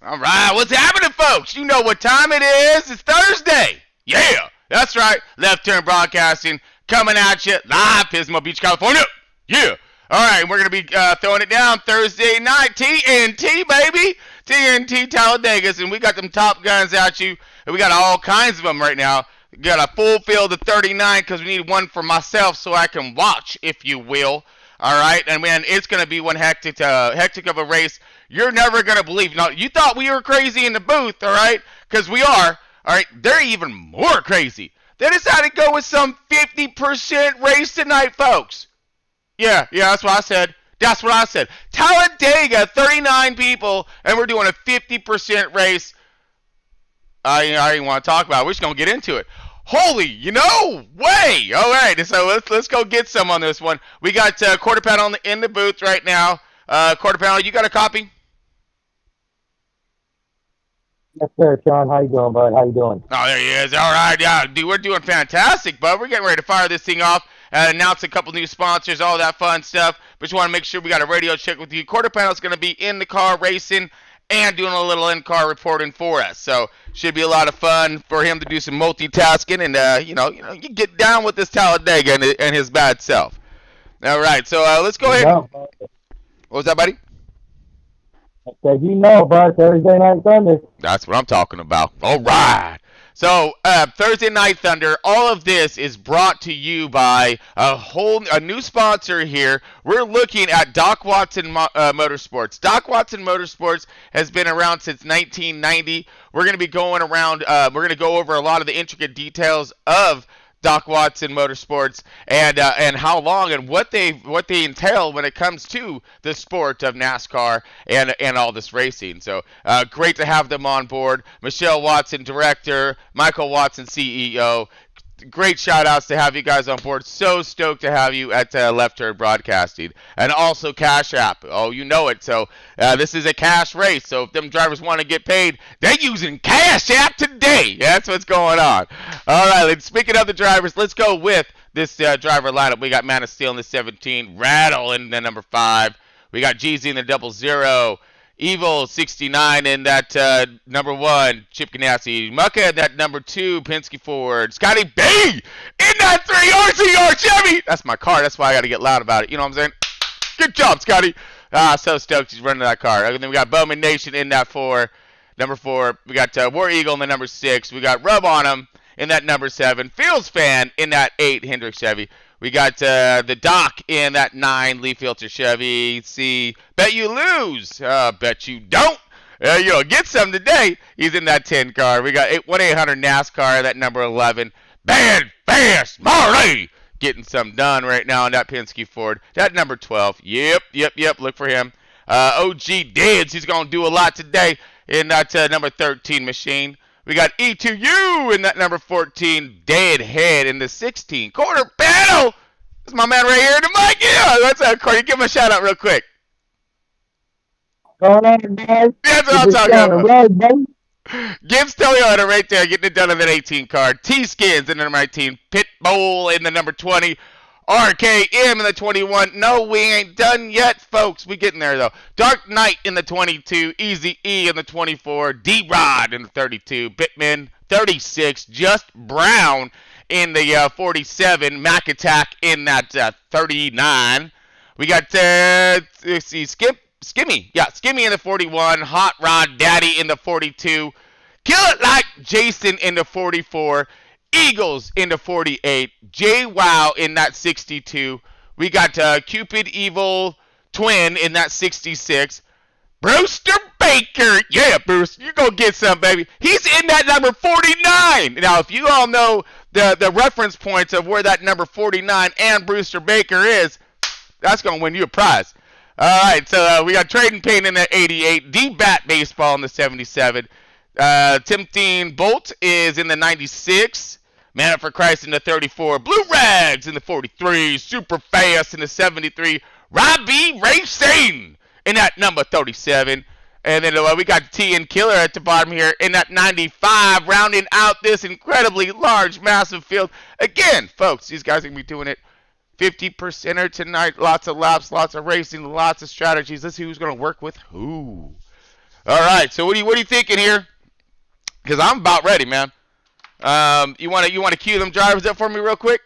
All right, what's happening, folks? You know what time it is. It's Thursday. Yeah, that's right. Left Turn Broadcasting coming at you live, Pismo Beach, California. Yeah. All right, we're going to be throwing it down Thursday night. TNT, baby. TNT Talladegas, and we got them Top Guns at you. And we got all kinds of them right now. We got a full field of 39 because we need one for myself so I can watch, if you will. All right, and man, it's going to be one hectic of a race. You're never going to believe. Now, you thought we were crazy in the booth, all right? Because we are. All right, they're even more crazy. They decided to go with some 50% race tonight, folks. Yeah, that's what I said. That's what I said. Talladega, 39 people, and we're doing a 50% race. I didn't want to talk about it. We're just going to get into it. Holy, way. All right, so let's go get some on this one. We got Quarter Panel in the booth right now. Quarter Panel, you got a copy? Yes, sir, Sean. How you doing, bud? How you doing? Oh, there he is. All right, yeah, dude, we're doing fantastic, bud. We're getting ready to fire this thing off and announce a couple new sponsors, all that fun stuff. But just want to make sure we got a radio check with you. Quarter Panel's going to be in the car racing and doing a little in-car reporting for us. So should be a lot of fun for him to do some multitasking and, you get down with this Talladega and his bad self. All right, so let's go ahead. What was that, buddy? I said, bud, Thursday Night Thunder. That's what I'm talking about. All right. So Thursday Night Thunder, all of this is brought to you by a new sponsor here. We're looking at Doc Watson Motorsports. Doc Watson Motorsports has been around since 1990. We're going to be going around. We're going to go over a lot of the intricate details of Doc Watson Motorsports and how long and what they entail when it comes to the sport of NASCAR and all this racing. So great to have them on board. Michelle Watson, director. Michael Watson, CEO. Great shout outs to have you guys on board. So stoked to have you at Left Turn Broadcasting. And also Cash App. Oh, you know it. So this is a cash race. So if them drivers want to get paid, they're using Cash App today. That's what's going on. All right. Speaking of the drivers, let's go with this driver lineup. We got Man of Steel in the 17. Rattle in the number 5. We got Jeezy in the 00. Evil 69 in that number 1, Chip Ganassi. Mucka in that number 2, Penske Ford. Scotty B in that 3, RCR Chevy. That's my car. That's why I got to get loud about it. You know what I'm saying? Good job, Scotty. So stoked he's running that car. And then we got Bowman Nation in that 4, number 4. We got War Eagle in the number 6. We got Rub On 'em in that number 7. Fields Fan in that 8, Hendrick Chevy. We got the Doc in that 9, Lee Filter Chevy. See, bet you lose. Bet you don't. You'll get some today. He's in that 10 car. We got 1-800 NASCAR, that number 11. Bad Fast Marley getting some done right now in that Penske Ford. That number 12. Yep. Look for him. OG Dids, he's going to do a lot today in that number 13 machine. We got E2U in that number 14, Deadhead in the 16. Quarter Panel! That's my man right here in the mic. Yeah, that's Corey. Give him a shout out real quick. Going on, guys. That's what I'm talking about. Gibbs Toyota right there, getting it done in that 18 card. T-Skins in the number 19. Pitbull in the number 20. RKM in the 21. No, we ain't done yet, folks. We getting there, though. Dark Knight in the 22. Easy E in the 24. D-Rod in the 32. Bitman 36. Just Brown in the 47. Mac Attack in that 39. We got, let's see, Skimmy. Yeah, Skimmy in the 41. Hot Rod Daddy in the 42. Kill It Like Jason in the 44. Eagles in the 48. J-Wow in that 62. We got Cupid Evil Twin in that 66. Brewster Baker. Yeah, Bruce, you're going to get some, baby. He's in that number 49. Now, if you all know the reference points of where that number 49 and Brewster Baker is, that's going to win you a prize. All right, so we got Trading Pain in the 88. D-Bat Baseball in the 77. Tempting Bolt is in the 96. Man Up for Christ in the 34. Blue Rags in the 43. Super Fast in the 73. Robbie Racing in that number 37. And then we got T and Killer at the bottom here in that 95, rounding out this incredibly large, massive field. Again, folks, these guys are going to be doing it 50%er tonight. Lots of laps, lots of racing, lots of strategies. Let's see who's going to work with who. All right. So what are you thinking here? Because I'm about ready, man. You want to cue them drivers up for me real quick?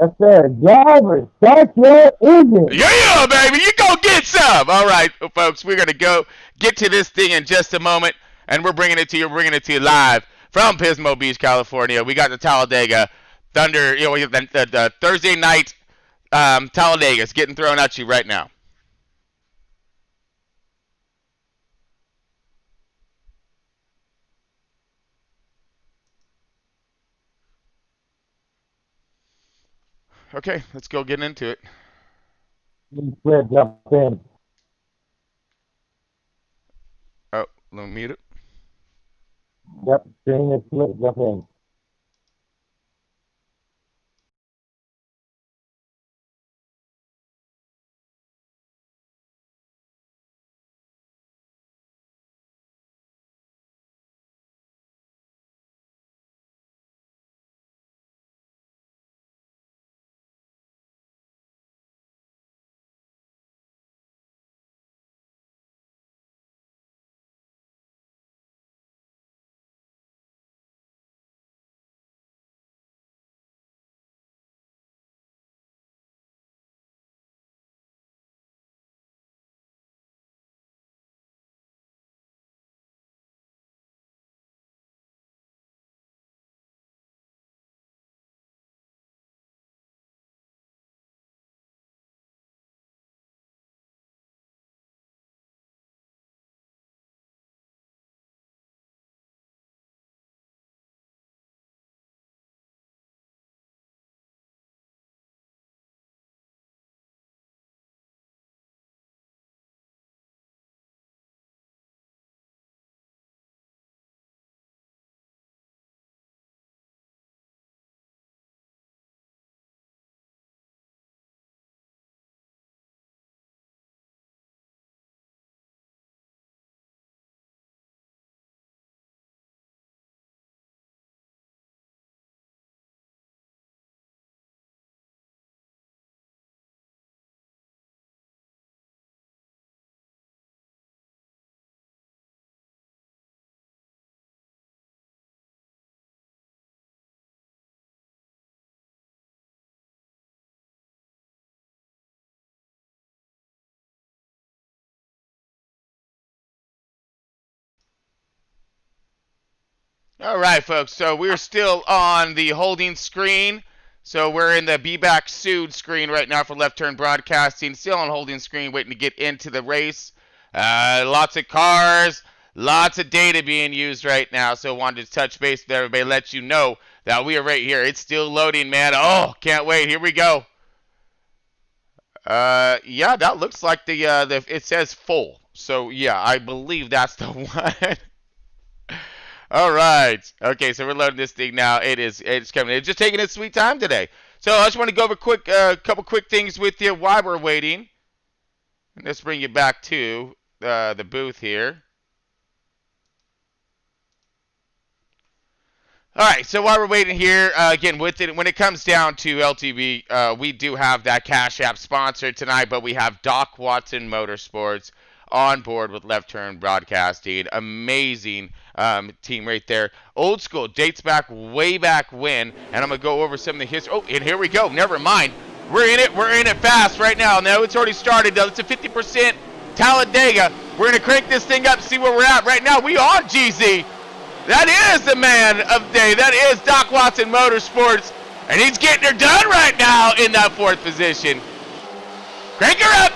Yes, sir. Driver, start your engine. Yeah, baby, you go get some. All right, folks, we're gonna go get to this thing in just a moment, and we're bringing it to you. We're bringing it to you live from Pismo Beach, California. We got the Talladega Thunder. The Thursday night Talladega is getting thrown at you right now. Okay, let's go get into it. Split, jump in. Oh, let me mute it. Yep, string is split, jump in. All right, folks. So we're still on the holding screen. So we're in the Be Back Sued screen right now for Left Turn Broadcasting. Still on holding screen, waiting to get into the race. Lots of cars, lots of data being used right now. So wanted to touch base with everybody, let you know that we are right here. It's still loading, man. Oh, can't wait. Here we go. Yeah, that looks like the it says full. So yeah, I believe that's the one. All right. Okay, so we're loading this thing now. It's coming. It's just taking its sweet time today. So I just want to go over quick couple quick things with you while we're waiting. And let's bring you back to the booth here. All right, so while we're waiting here, again, with it, when it comes down to LTV, we do have that Cash App sponsor tonight, but we have Doc Watson Motorsports on board with Left Turn Broadcasting. Amazing team right there. Old school, dates back way back when, and I'm going to go over some of the history. Oh, and here we go. Never mind. We're in it fast right now. Now, it's already started. It's a 50% Talladega. We're going to crank this thing up, see where we're at. Right now, we are GZ. That is the man of the day. That is Doc Watson Motorsports. And he's getting her done right now in that fourth position. Crank her up.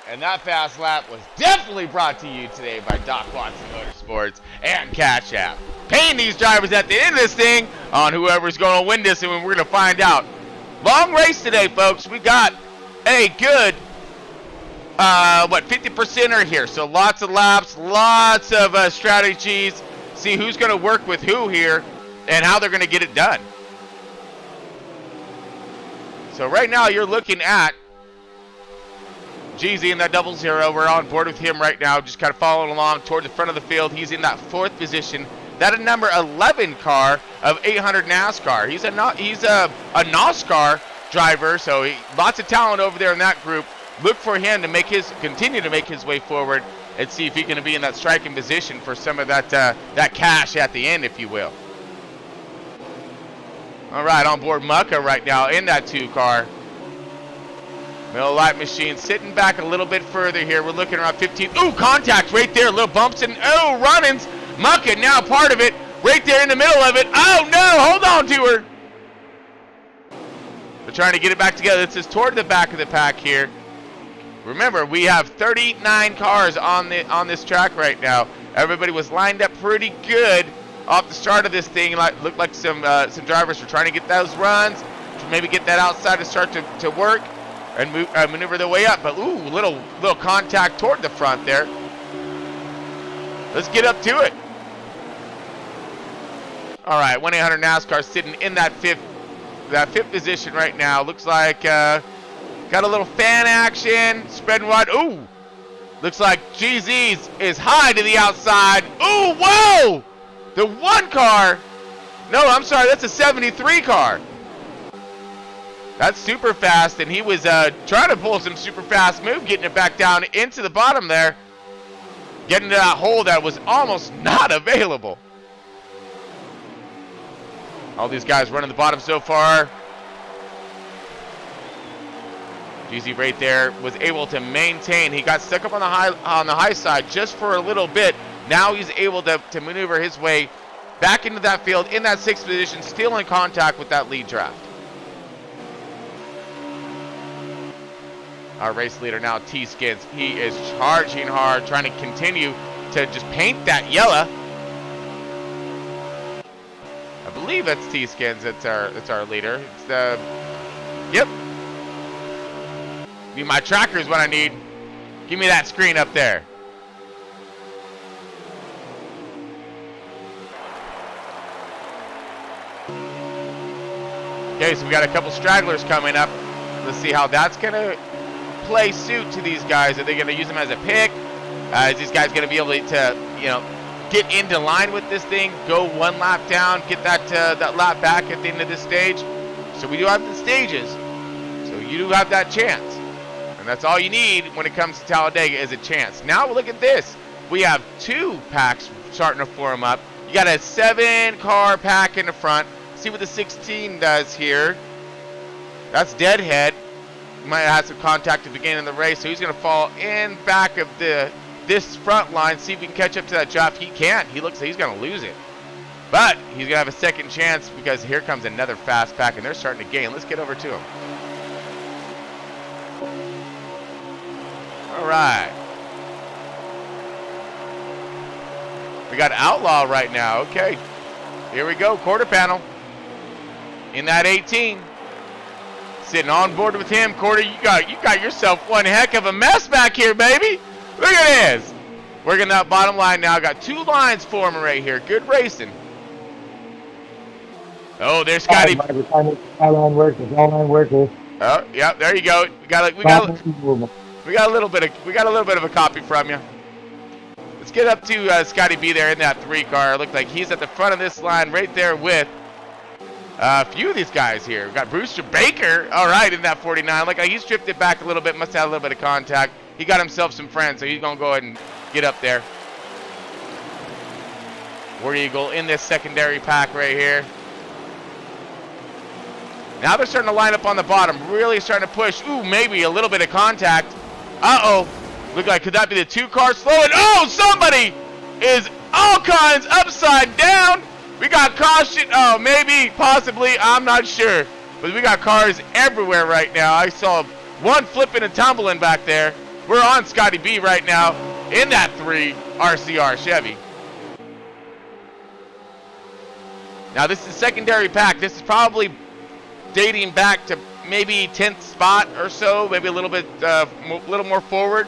And that fast lap was definitely brought to you today by Doc Watson Motorsports and Cash App. Paying these drivers at the end of this thing on whoever's going to win this, and we're going to find out. Long race today, folks. We got a good, 50%er here. So lots of laps, lots of strategies. See who's going to work with who here and how they're going to get it done. So right now you're looking at GZ in that 00. We're on board with him right now, just kind of following along toward the front of the field. He's in that 4th position. That a number 11 car of 800 Nascar. He's a Nascar driver, so lots of talent over there in that group. Look for him to continue to make his way forward and see if he can be in that striking position for some of that cash at the end, if you will. All right, on board Mucka right now in that 2 car. Miller Lite Machine sitting back a little bit further here. We're looking around 15. Ooh, contact right there. Little bumps and run-ins. Mucka now part of it. Right there in the middle of it. Oh, no. Hold on to her. They're trying to get it back together. This is toward the back of the pack here. Remember, we have 39 cars on this track right now. Everybody was lined up pretty good off the start of this thing. Looked like some drivers were trying to get those runs, to maybe get that outside to start to work and maneuver their way up. But ooh, little contact toward the front there. Let's get up to it. All right, 1-800 NASCAR sitting in that fifth position right now. Looks like got a little fan action, spreading wide. Ooh, looks like GZ's is high to the outside. Ooh, whoa! The 1 car. No, I'm sorry, that's a 73 car. That's super fast, and he was trying to pull some super fast move, getting it back down into the bottom there, getting to that hole that was almost not available. All these guys running the bottom so far. GZ right there was able to maintain. He got stuck up on the high side just for a little bit. Now he's able to maneuver his way back into that field in that 6th position, still in contact with that lead draft. Our race leader now, T-Skins. He is charging hard, trying to continue to just paint that yellow. I believe that's T-Skins. That's our leader. It's the yep. Need my tracker is what I need. Give me that screen up there. Okay, so we got a couple stragglers coming up. Let's see how that's gonna play suit to these guys. Are they gonna use them as a pick? Is these guys gonna be able to, get into line with this thing, go 1 lap down, get that lap back at the end of this stage? So we do have the stages. So you do have that chance. And that's all you need when it comes to Talladega is a chance. Now look at this. We have 2 packs starting to form up. You got a 7-car pack in the front. See what the 16 does here. That's Deadhead. Might have had some contact at the beginning of the race, so he's going to fall in back of this front line. See if we can catch up to that draft. He can't. He looks like he's going to lose it. But he's going to have a second chance because here comes another fast pack, and they're starting to gain. Let's get over to him. All right. We got Outlaw right now. Okay. Here we go. Quarter panel. In that 18. Sitting on board with him. Quarter, you got yourself one heck of a mess back here, baby. Look at this. Working that bottom line now. Got 2 lines forming right here. Good racing. Oh, there's Scotty. All-line workers. Oh, yeah, there you go. We got a little bit of a copy from you. Let's get up to Scotty B there in that 3 car. Look like he's at the front of this line right there with a few of these guys here. We've got Brewster Baker, all right, in that 49. Look like he's drifted back a little bit, must have a little bit of contact. He got himself some friends, so he's going to go ahead and get up there. War Eagle in this secondary pack right here. Now they're starting to line up on the bottom, really starting to push. Ooh, maybe a little bit of contact. Uh-oh. Look like, could that be the 2 cars slowing? Oh, somebody is all kinds upside down. We got caution. Oh, maybe, possibly, I'm not sure. But we got cars everywhere right now. I saw one flipping and tumbling back there. We're on Scotty B right now in that 3 RCR Chevy. Now this is secondary pack. This is probably dating back to maybe 10th spot or so, maybe a little bit, little more forward.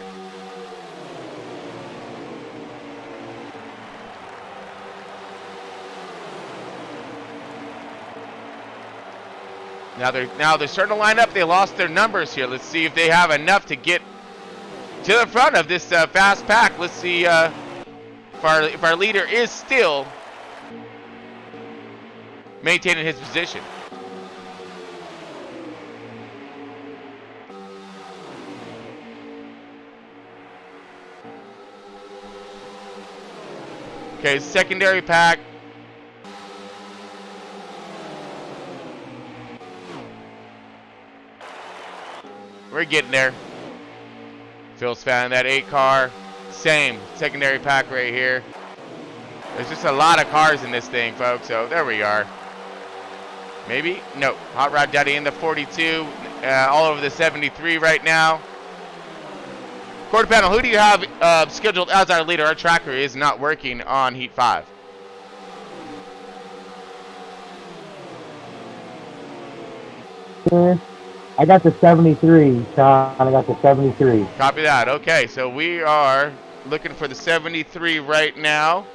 Now they're starting to line up. They lost their numbers here. Let's see if they have enough to get to the front of this fast pack. Let's see if our leader is still maintaining his position. Okay, secondary pack. We're getting there. Phil's found that 8 car. Same secondary pack right here. There's just a lot of cars in this thing, folks. So there we are. Maybe? No. Hot Rod Daddy in the 42. All over the 73 right now. Quarter panel, who do you have scheduled as our leader? Our tracker is not working on Heat 5. I got the 73, Sean. I got the 73. Copy that. Okay, so we are looking for the 73 right now.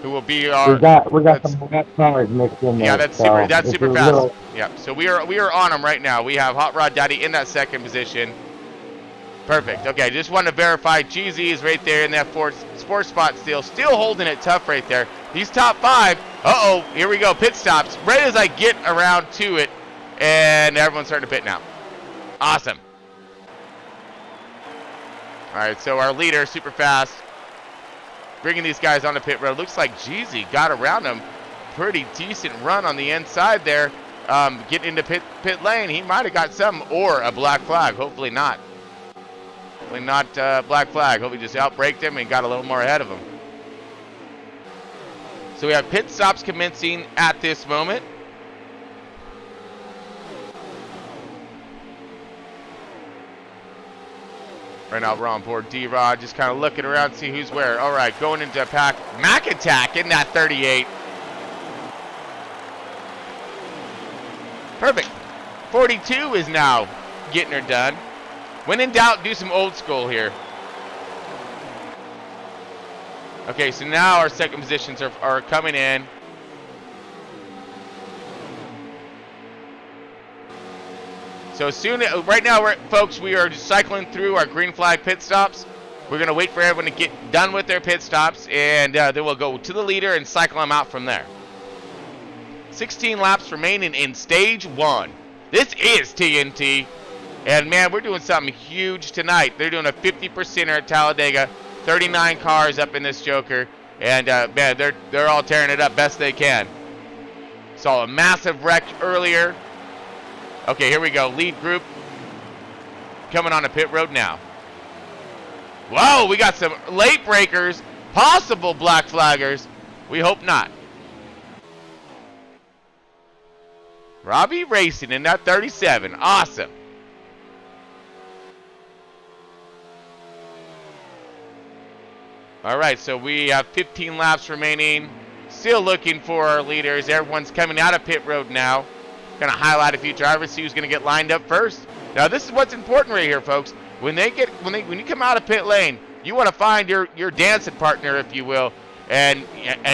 Who will be our? We got some wet cars mixed in there. Yeah, that's so super fast. Yeah, so we are on them right now. We have Hot Rod Daddy in that second position. Perfect. Okay, just want to verify GZ is right there in that fourth sport spot still holding it tough right there. These top 5. Uh-oh, here we go. Pit stops. Right as I get around to it, and everyone's starting to pit now. Awesome. All right, so our leader, super fast, bringing these guys on the pit road. Looks like GZ got around him. Pretty decent run on the inside there. Getting into pit lane. He might have got some or a black flag. Hopefully not. Hopefully not black flag. Hopefully just outbraked him and got a little more ahead of him. So we have pit stops commencing at this moment. Right now we're on board D-Rod, just kind of looking around, see who's where. All right, going into pack. Mac Attack in that 38. Perfect. 42 is now getting her done. When in doubt, do some old school here. Okay, so now our second positions are coming in. So right now, folks, we are just cycling through our green flag pit stops. We're going to wait for everyone to get done with their pit stops, and then we'll go to the leader and cycle them out from there. 16 laps remaining in stage 1. This is TNT, and man, we're doing something huge tonight. They're doing a 50%er at Talladega, 39 cars up in this Joker, and man, they're all tearing it up best they can. Saw a massive wreck earlier. Okay, here we go. Lead group coming on the pit road now. Whoa, we got some late breakers, possible black flaggers. We hope not. Robbie Racing in that 37. Awesome. All right, so we have 15 laps remaining. Still looking for our leaders. Everyone's coming out of pit road now. Going to highlight a few drivers, see who's going to get lined up first. Now, this is what's important right here, folks. When you come out of pit lane, you want to find your dancing partner, if you will, and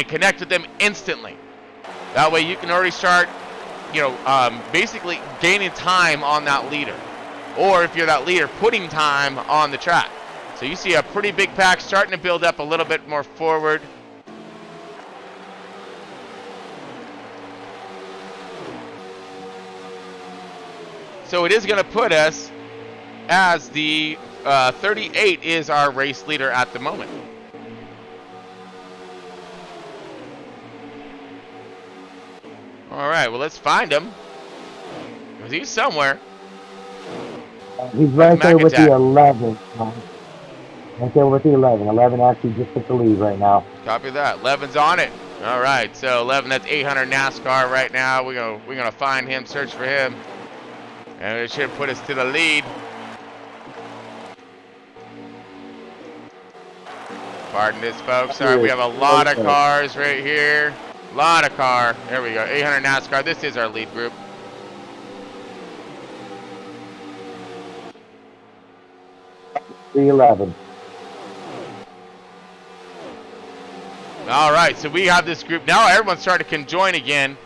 connect with them instantly. That way, you can already start, basically gaining time on that leader, or if you're that leader, putting time on the track. So you see a pretty big pack starting to build up a little bit more forward. So it is going to put us as the 38 is our race leader at the moment. All right, well, let's find him. Because he's somewhere. He's right there with the 11. Right there with the 11. 11 actually just took the lead right now. Copy that. 11's on it. All right, so 11, that's 800 NASCAR right now. We're gonna find him, search for him. And it should put us to the lead. Pardon this, folks. Sorry, we have a lot of cars right here. A lot of car. There we go. 800 NASCAR. This is our lead group. $311. All right, so we have this group. Now everyone's starting to conjoin again.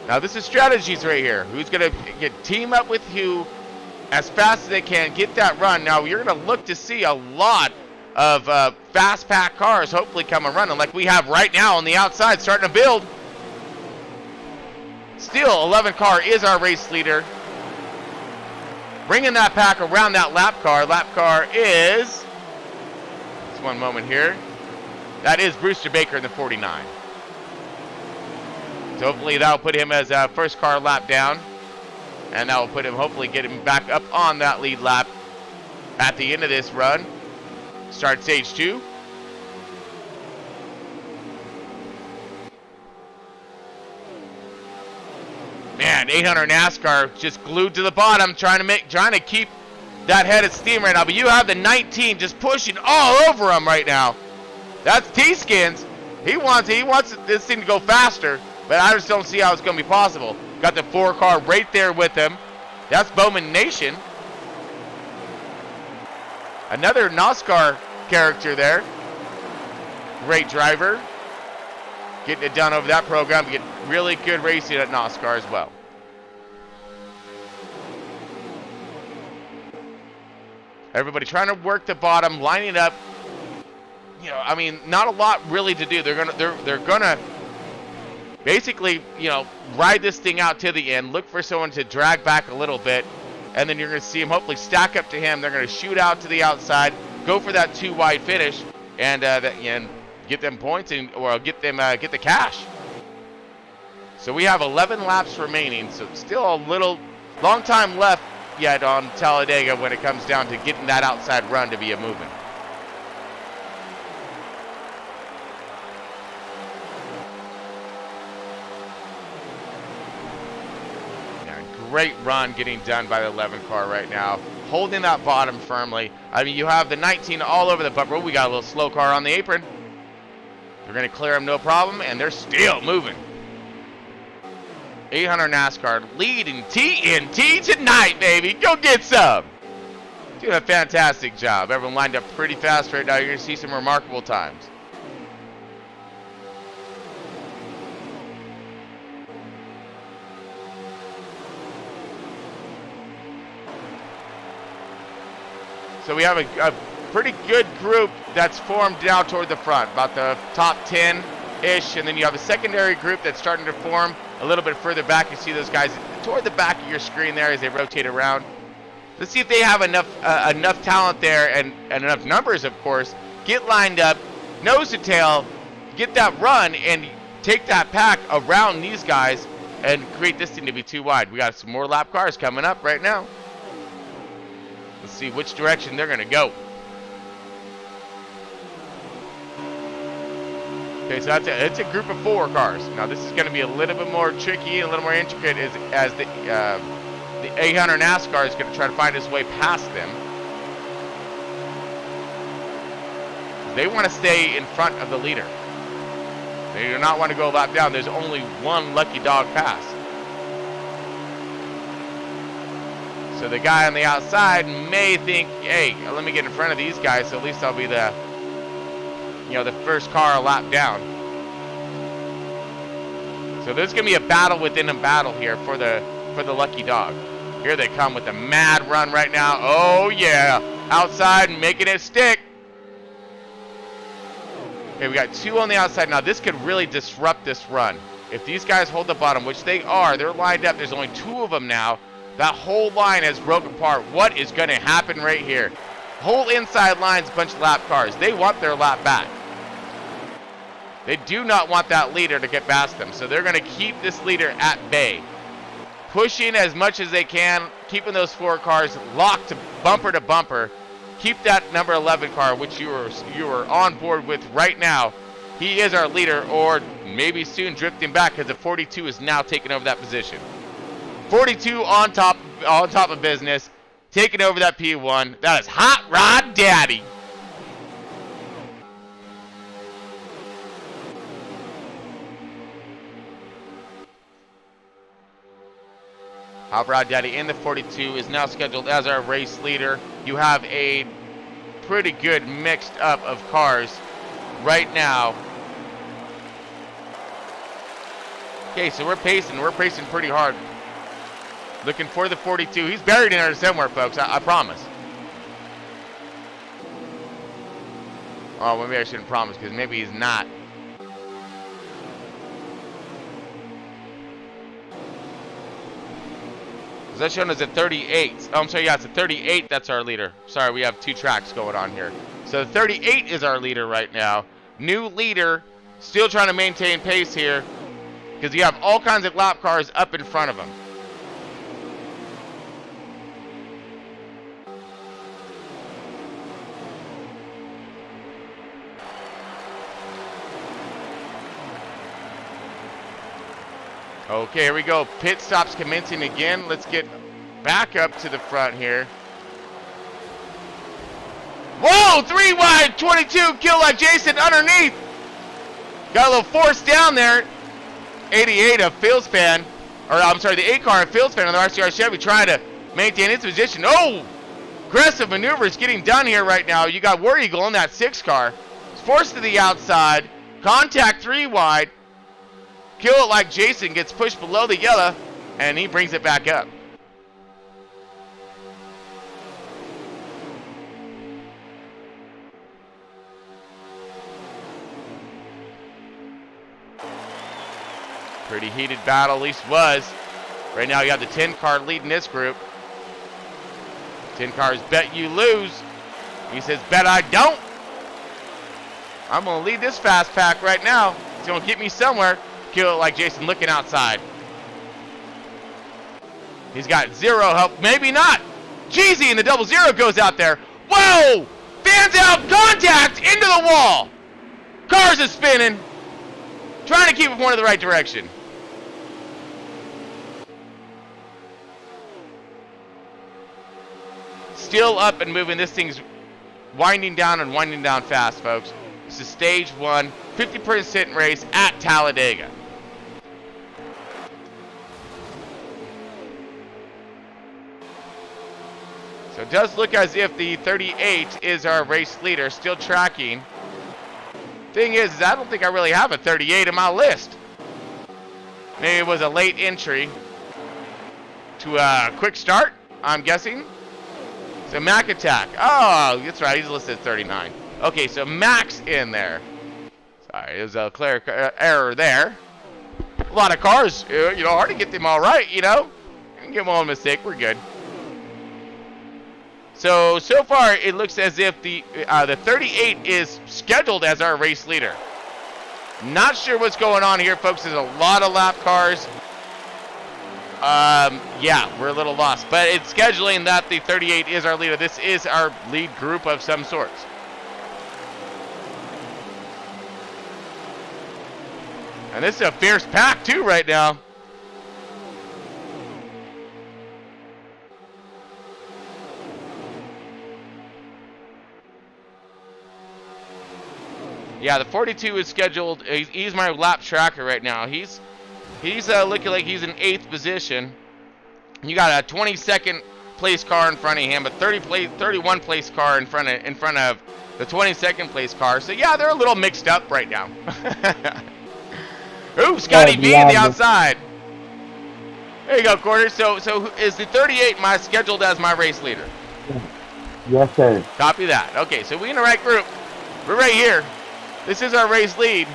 Now this is strategies right here. Who's going to team up with who as fast as they can, get that run. Now you're going to look to see a lot of fast pack cars hopefully come and running like we have right now on the outside starting to build. Still, 11 car is our race leader. Bringing that pack around that lap car. Lap car is, just one moment here, that is Brewster Baker in the 49. So hopefully that'll put him as a first car lap down. And that will put him, hopefully get him back up on that lead lap at the end of this run. Start stage 2. Man, 800 NASCAR just glued to the bottom, trying to keep that head of steam right now. But you have the 19 just pushing all over him right now. That's T-Skins. He wants this thing to go faster, but I just don't see how it's going to be possible. Got the 4 car right there with him. That's Bowman Nation. Another NASCAR character there. Great driver. Getting it done over that program. Get really good racing at NASCAR as well. Everybody trying to work the bottom, lining up. You know, I mean, not a lot really to do. They're gonna basically, you know, ride this thing out to the end. Look for someone to drag back a little bit, and then you're gonna see him hopefully stack up to him. They're gonna shoot out to the outside, go for that 2 wide finish, and get them points or get the cash. So we have 11 laps remaining. So still a long time left yet on Talladega when it comes down to getting that outside run to be a moving. Great run getting done by the 11 car right now, holding that bottom firmly. I mean, you have the 19 all over the bumper. We got a little slow car on the apron. They're going to clear them no problem, and they're still moving. 800 NASCAR leading TNT tonight, baby. Go get some. Doing a fantastic job. Everyone lined up pretty fast right now. You're going to see some remarkable times. So we have a pretty good group that's formed down toward the front, about the top 10-ish, and then you have a secondary group that's starting to form a little bit further back. You see those guys toward the back of your screen there as they rotate around. Let's see if they have enough talent there and enough numbers, of course. Get lined up, nose to tail, get that run, and take that pack around these guys and create this thing to be too wide. We got some more lap cars coming up right now. Let's see which direction they're going to go. Okay, so it's a group of 4 cars. Now this is going to be a little bit more tricky and a little more intricate as the 800 NASCAR is going to try to find his way past them. They want to stay in front of the leader. They do not want to go a lap down. There's only one lucky dog pass. So the guy on the outside may think, hey, let me get in front of these guys, so at least I'll be the first car a lap down. So there's going to be a battle within a battle here for the lucky dog. Here they come with a mad run right now. Oh, yeah. Outside and making it stick. Okay, we got 2 on the outside. Now, this could really disrupt this run. If these guys hold the bottom, which they are, they're lined up. There's only 2 of them now. That whole line has broken apart. What is going to happen right here? Whole inside line's a bunch of lap cars. They want their lap back. They do not want that leader to get past them. So they're going to keep this leader at bay. Pushing as much as they can, keeping those 4 cars locked to bumper. Keep that number 11 car, which you are on board with right now. He is our leader, or maybe soon drifting back because the 42 is now taking over that position. 42 on top of business. taking over that P1. That is Hot Rod Daddy. Hot Rod Daddy in the 42 is now scheduled as our race leader. You have a pretty good mixed up of cars right now. Okay, so we're pacing pretty hard. Looking for the 42. He's buried in there somewhere, folks, I promise. Oh, maybe I shouldn't promise, because maybe he's not. Is that shown as a 38? Oh, I'm sorry, yeah, it's a 38 that's our leader. Sorry, we have two tracks going on here. So 38 is our leader right now. New leader, still trying to maintain pace here, because you have all kinds of lap cars up in front of him. Okay, here we go. Pit stops commencing again. Let's get back up to the front here. Whoa! 3 wide, 22, kill like Jason underneath. Got a little force down there. 88 of Phil's fan, or I'm sorry, the 8 car of Phil's fan on the RCR Chevy trying to maintain its position. Oh! Aggressive maneuvers getting done here right now. You got War Eagle in that 6 car. It's forced to the outside. Contact 3 wide. Kill it like Jason gets pushed below the yellow, and he brings it back up. Pretty heated battle, at least was. Right now you got the 10 car leading this group. 10 cars bet you lose. He says, bet I don't. I'm going to lead this fast pack right now. It's going to get me somewhere. Kill it like Jason looking outside. He's got 0 help. Maybe not. Jeezy and the 00 goes out there. Whoa! Fans out. Contact into the wall. Cars are spinning. Trying to keep it pointed the right direction. Still up and moving. This thing's winding down and winding down fast, folks. This is stage 1, 50% race at Talladega. So it does look as if the 38 is our race leader, still tracking. Thing is I don't think I really have a 38 in my list. Maybe it was a late entry to a quick start, I'm guessing. So Mac Attack. Oh, that's right, he's listed as 39. Okay, so Mac's in there. Sorry, there's a clear error there. A lot of cars, you know, hard to get them all right, you know. You can get one mistake, we're good. So far it looks as if the 38 is scheduled as our race leader. Not sure what's going on here, folks. There's a lot of lap cars. Yeah, we're a little lost, but it's scheduling that the 38 is our leader. This is our lead group of some sorts. And this is a fierce pack too right now. Yeah, the 42 is scheduled. He's my lap tracker right now. He's looking like he's in 8th position. You got a 22nd place car in front of him, a 31 place car in front of the 22nd place car. So yeah, they're a little mixed up right now. Ooh, Scotty B on the outside. There you go, Corner. So is the 38 scheduled as my race leader? Yes, sir. Copy that. Okay, so we in the right group. We're right here. This is our race lead.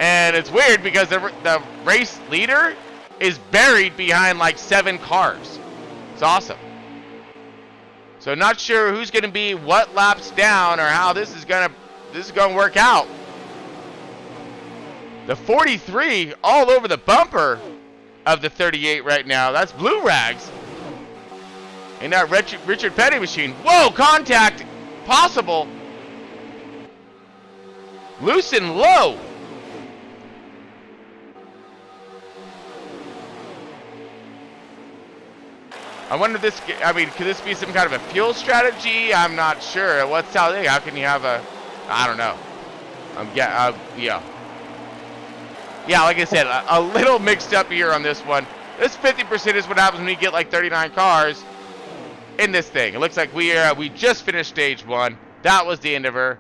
And it's weird because the race leader is buried behind like 7 cars. It's awesome. So not sure who's going to be what laps down or how this is going to work out. The 43 all over the bumper of the 38 right now. That's Blue Rags. In that Richard Petty machine. Whoa, contact possible. Loose and low. I wonder if this, I mean, could this be some kind of a fuel strategy? I'm not sure. What's Talladega? How can you have a, I don't know. Yeah. Yeah, like I said, a little mixed up here on this one. This 50% is what happens when you get like 39 cars in this thing. It looks like we just finished stage 1. That was the end of her.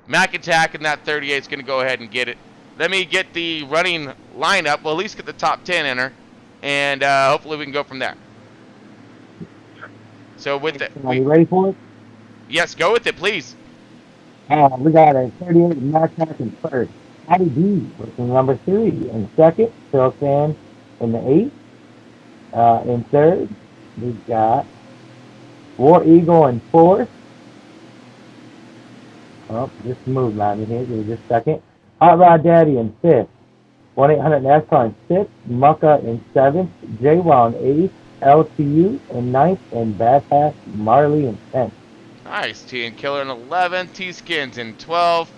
Mac Attack in that 38 is going to go ahead and get it. Let me get the running lineup. We'll at least get the top 10 in her. And hopefully we can go from there. So with it. Are you ready for it? Yes, go with it, please. We got a 38 Mac Attack in first. Patty B was in number 3. In second, Phil Sand in the 8th. In third, we got War Eagle in 4th. Oh, just moved on here. Give me just a second. Hot Rod Daddy in 5th. 1-800 NASCAR in 6th. Mucka in 7th. J-Wow in 8th. LTU in 9th. And Badass Marley in 10th. Nice. T and Killer in 11th. T-Skins in 12th.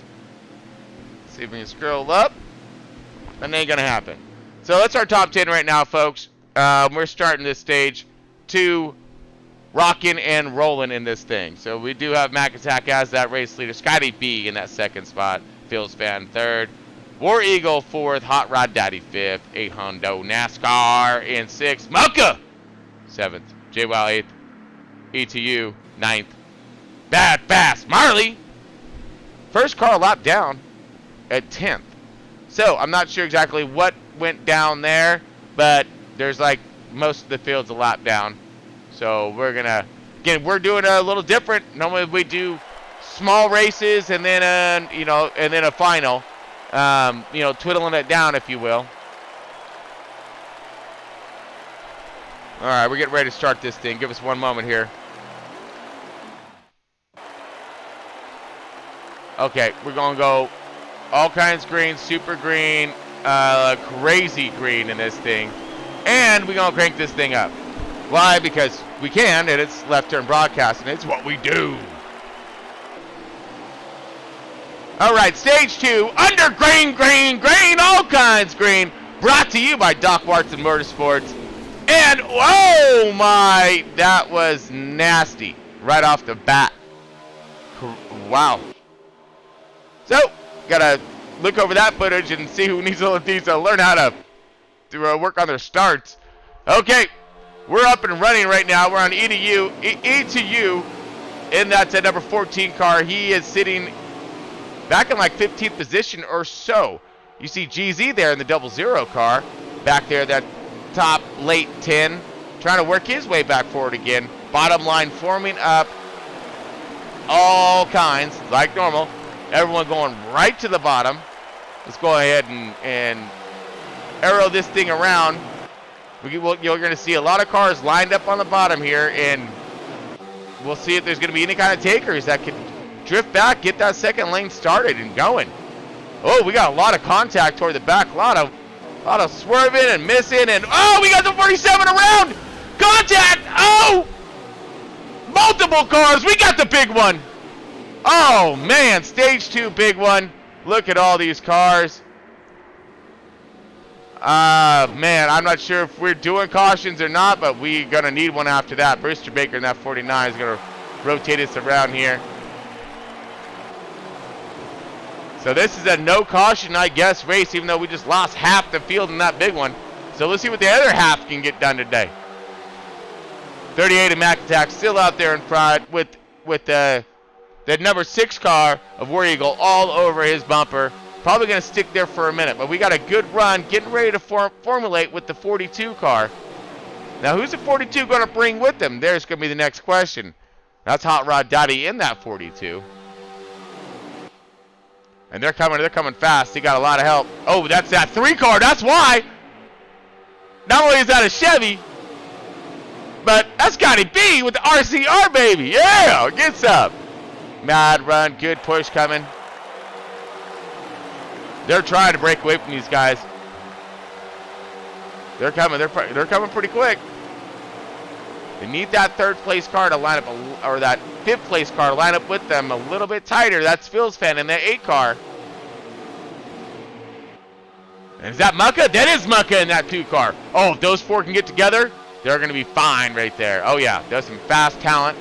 See if we can scroll up. That ain't gonna happen. So that's our top 10 right now, folks. We're starting this stage 2, rocking and rolling in this thing. So we do have Mac Attack as that race leader. Scotty B in that 2nd spot. Phil's Fan 3rd. War Eagle 4th. Hot Rod Daddy 5th. 8 Hondo NASCAR in 6th. Mocha 7th. J-Wow 8th. ETU 9th. Bad Fast Marley. First car lap down at 10th. So I'm not sure exactly what went down there, but there's like most of the field's a lap down. So we're gonna, again, we're doing a little different. Normally we do small races and then and then a final, twiddling it down, if you will. All right, we're getting ready to start this thing. Give us one moment here. Okay, we're gonna go all kinds green, super green, crazy green in this thing, and we're gonna crank this thing up. Why? Because we can, and it's left turn broadcasting. It's what we do. All right, stage 2, under green, all kinds green, brought to you by Doc Watson Motorsports. And, oh my, that was nasty right off the bat. Wow. So, gotta look over that footage and see who needs to learn how to work on their starts. Okay, we're up and running right now. We're on E to U, and that's a number 14 car. He is sitting back in like 15th position or so. You see GZ there in the 00 car, back there, that top late 10, trying to work his way back forward again. Bottom line forming up, all kinds, like normal. Everyone going right to the bottom. Let's go ahead and arrow this thing around. You're going to see a lot of cars lined up on the bottom here, and we'll see if there's going to be any kind of takers that can drift back, get that second lane started and going. Oh, we got a lot of contact toward the back. A lot of swerving and missing, and oh, we got the 47 around. Contact! Oh! Multiple cars. We got the big one. Oh, man, stage 2, big one. Look at all these cars. Man, I'm not sure if we're doing cautions or not, but we're going to need one after that. Brewster Baker in that 49 is going to rotate us around here. So this is a no caution, I guess, race, even though we just lost half the field in that big one. So let's see what the other half can get done today. 38 and Mac Attack still out there in front with the number 6 car of War Eagle all over his bumper. Probably going to stick there for a minute, but we got a good run getting ready to formulate with the 42 car. Now, who's the 42 going to bring with them? There's going to be the next question. That's Hot Rod Daddy in that 42. And they're coming fast. He got a lot of help. Oh, that's that 3 car. That's why. Not only is that a Chevy, but that's Scotty B with the RCR, baby. Yeah, get some. Mad run, good push coming. They're trying to break away from these guys. They're coming. They're coming pretty quick. They need that 3rd place car to line up, or that 5th place car to line up with them a little bit tighter. That's Phil's Fan in that 8 car. And is that Mucka? That is Mucka in that 2 car. Oh, if those 4 can get together, they're going to be fine right there. Oh, yeah. There's some fast talent.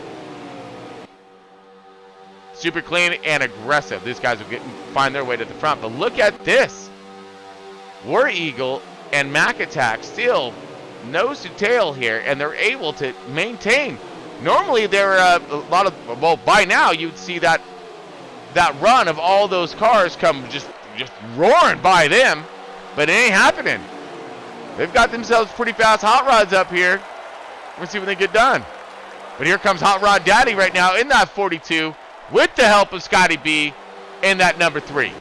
Super clean and aggressive. These guys will find their way to the front. But look at this. War Eagle and Mac Attack still nose to tail here, and they're able to maintain. Normally, there are a lot of, well, by now, you'd see that run of all those cars come just roaring by them, but it ain't happening. They've got themselves pretty fast hot rods up here. We'll see when they get done. But here comes Hot Rod Daddy right now in that 42 with the help of Scotty B in that number 3.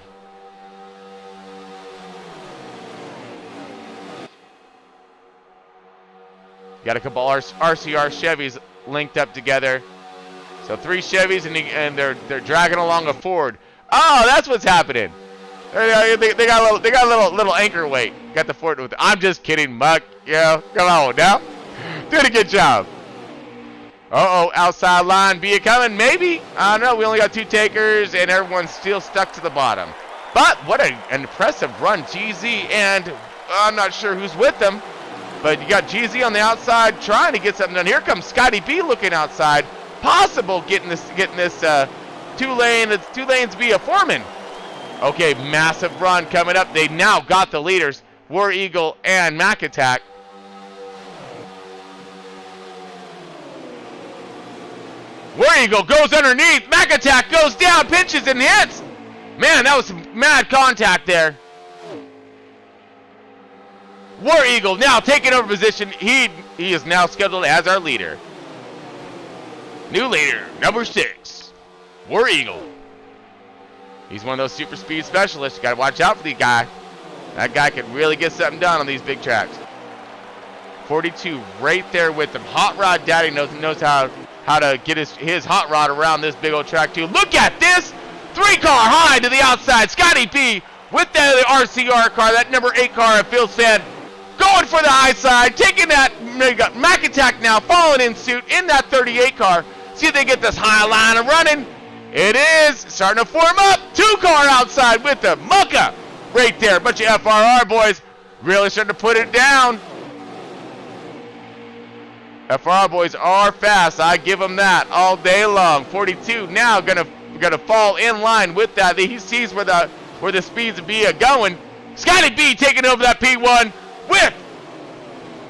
Got a couple RCR Chevys linked up together. So 3 Chevys and they're dragging along a Ford. Oh, that's what's happening. They got a little anchor weight. Got the Ford with it. I'm just kidding, Muck. Yeah, come on now. Did a good job. Uh-oh, outside line. Be it coming? Maybe. I don't know. We only got 2 takers, and everyone's still stuck to the bottom. But what an impressive run, GZ, and I'm not sure who's with them. But you got GZ on the outside trying to get something done. Here comes Scotty B looking outside. Possible getting this 2 lanes be a foreman. Okay, massive run coming up. They now got the leaders, War Eagle and Mac Attack. War Eagle goes underneath. Mac Attack goes down, pinches and hits. Man, that was some mad contact there. War Eagle now taking over position. He is now scheduled as our leader. New leader, number 6, War Eagle. He's one of those super speed specialists. You got to watch out for the guy. That guy can really get something done on these big tracks. 42 right there with him. Hot Rod Daddy knows how to get his hot rod around this big old track too. Look at this! 3-car high to the outside. Scotty B with the RCR car, that number 8 car, Phil said, going for the high side, taking that. They got Mac Attack now following in suit in that 38 car. See if they get this high line running. It is starting to form up. 2-car outside with the Mucka right there. Bunch of FRR boys really starting to put it down. FRR boys are fast. I give them that all day long. 42 now gonna fall in line with that. He sees where the speeds be going. Scotty B taking over that P1 with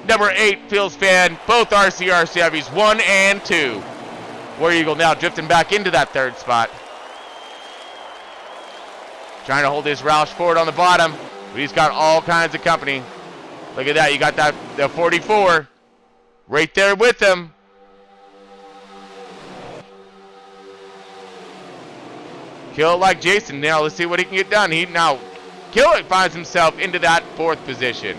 number 8 Phil's fan. Both RCR Chevys 1 and 2. War Eagle now drifting back into that 3rd spot. Trying to hold his Roush Ford on the bottom, but he's got all kinds of company. Look at that. You got the 44 right there with him. Kill It Like Jason. Now let's see what he can get done. He now Kill It finds himself into that 4th position.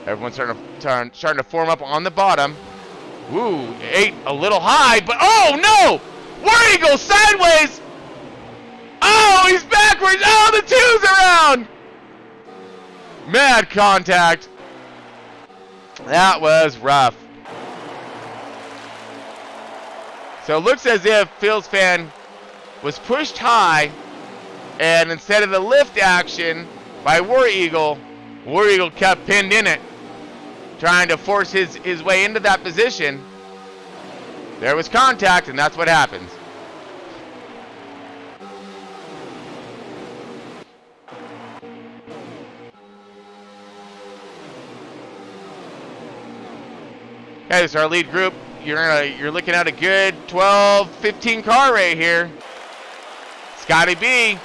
Everyone's starting to form up on the bottom. Ooh, 8 a little high, but oh no! War Eagle sideways! Oh, he's backwards! Oh, the 2's around! Mad contact. That was rough. So it looks as if Phil's fan was pushed high, and instead of the lift action by War Eagle kept pinned in it, trying to force his way into that position. There was contact, and that's what happens. Okay, this is our lead group. You're looking at a good 12, 15 car right here. Scotty B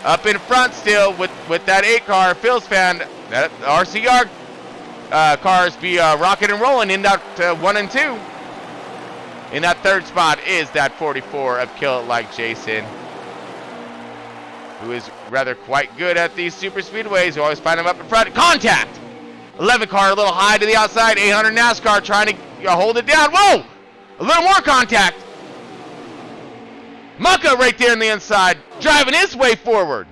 up in front still with that 8 car. Phil's fan, that RCR cars be rocking and rolling in that 1 and 2. In that 3rd spot is that 44 of Kill It Like Jason, who is rather quite good at these super speedways. You always find him up in front. Contact! 11 car a little high to the outside. 800 NASCAR trying to hold it down. Whoa! A little more contact. Mucka right there on the inside, driving his way forward.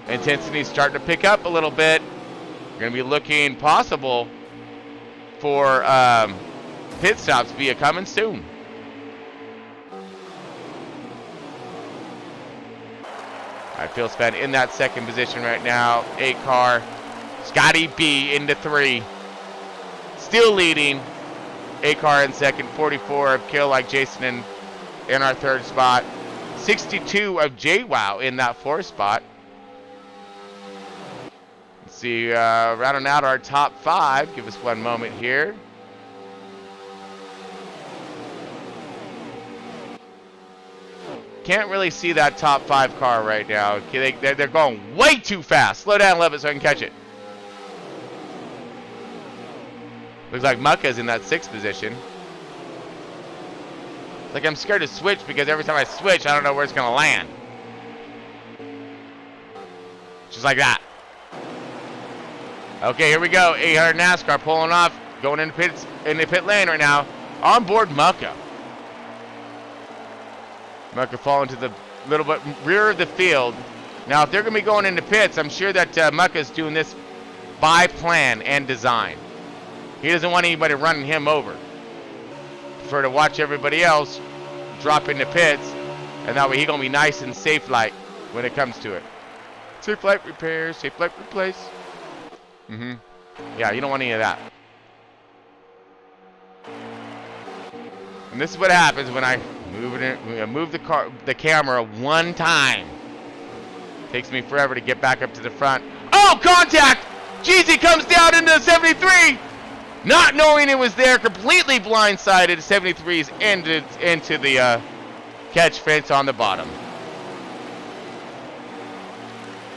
Intensity's starting to pick up a little bit. We're going to be looking possible for pit stops be coming soon. right, Phil Sven in that second position right now. 8 car. Scotty B into 3. Still leading. 8 car in second. 44 of Kill Like Jason in our third spot. 62 of JWoww in that fourth spot. Let's see, rounding out our top 5. Give us one moment here. Can't really see that top 5 car right now. They're going way too fast. Slow down a little bit so I can catch it. Looks like Mucka's in that 6th position. It's like I'm scared to switch because every time I switch, I don't know where it's going to land. Just like that. Okay, here we go. 800 NASCAR pulling off, going into pit lane right now. On board Mucka. Mucka falling to the little bit rear of the field. Now, if they're going to be going into pits, I'm sure that Mucka's doing this by plan and design. He doesn't want anybody running him over. Prefer to watch everybody else drop into pits, and that way he's going to be nice and safe light when it comes to it. Safe light repair, safe light replace. Yeah, you don't want any of that. And this is what happens when I move the camera one time. Takes me forever to get back up to the front. Oh, contact! Jeezy comes down into 73! Not knowing it was there, completely blindsided. 73's ended into the catch fence on the bottom.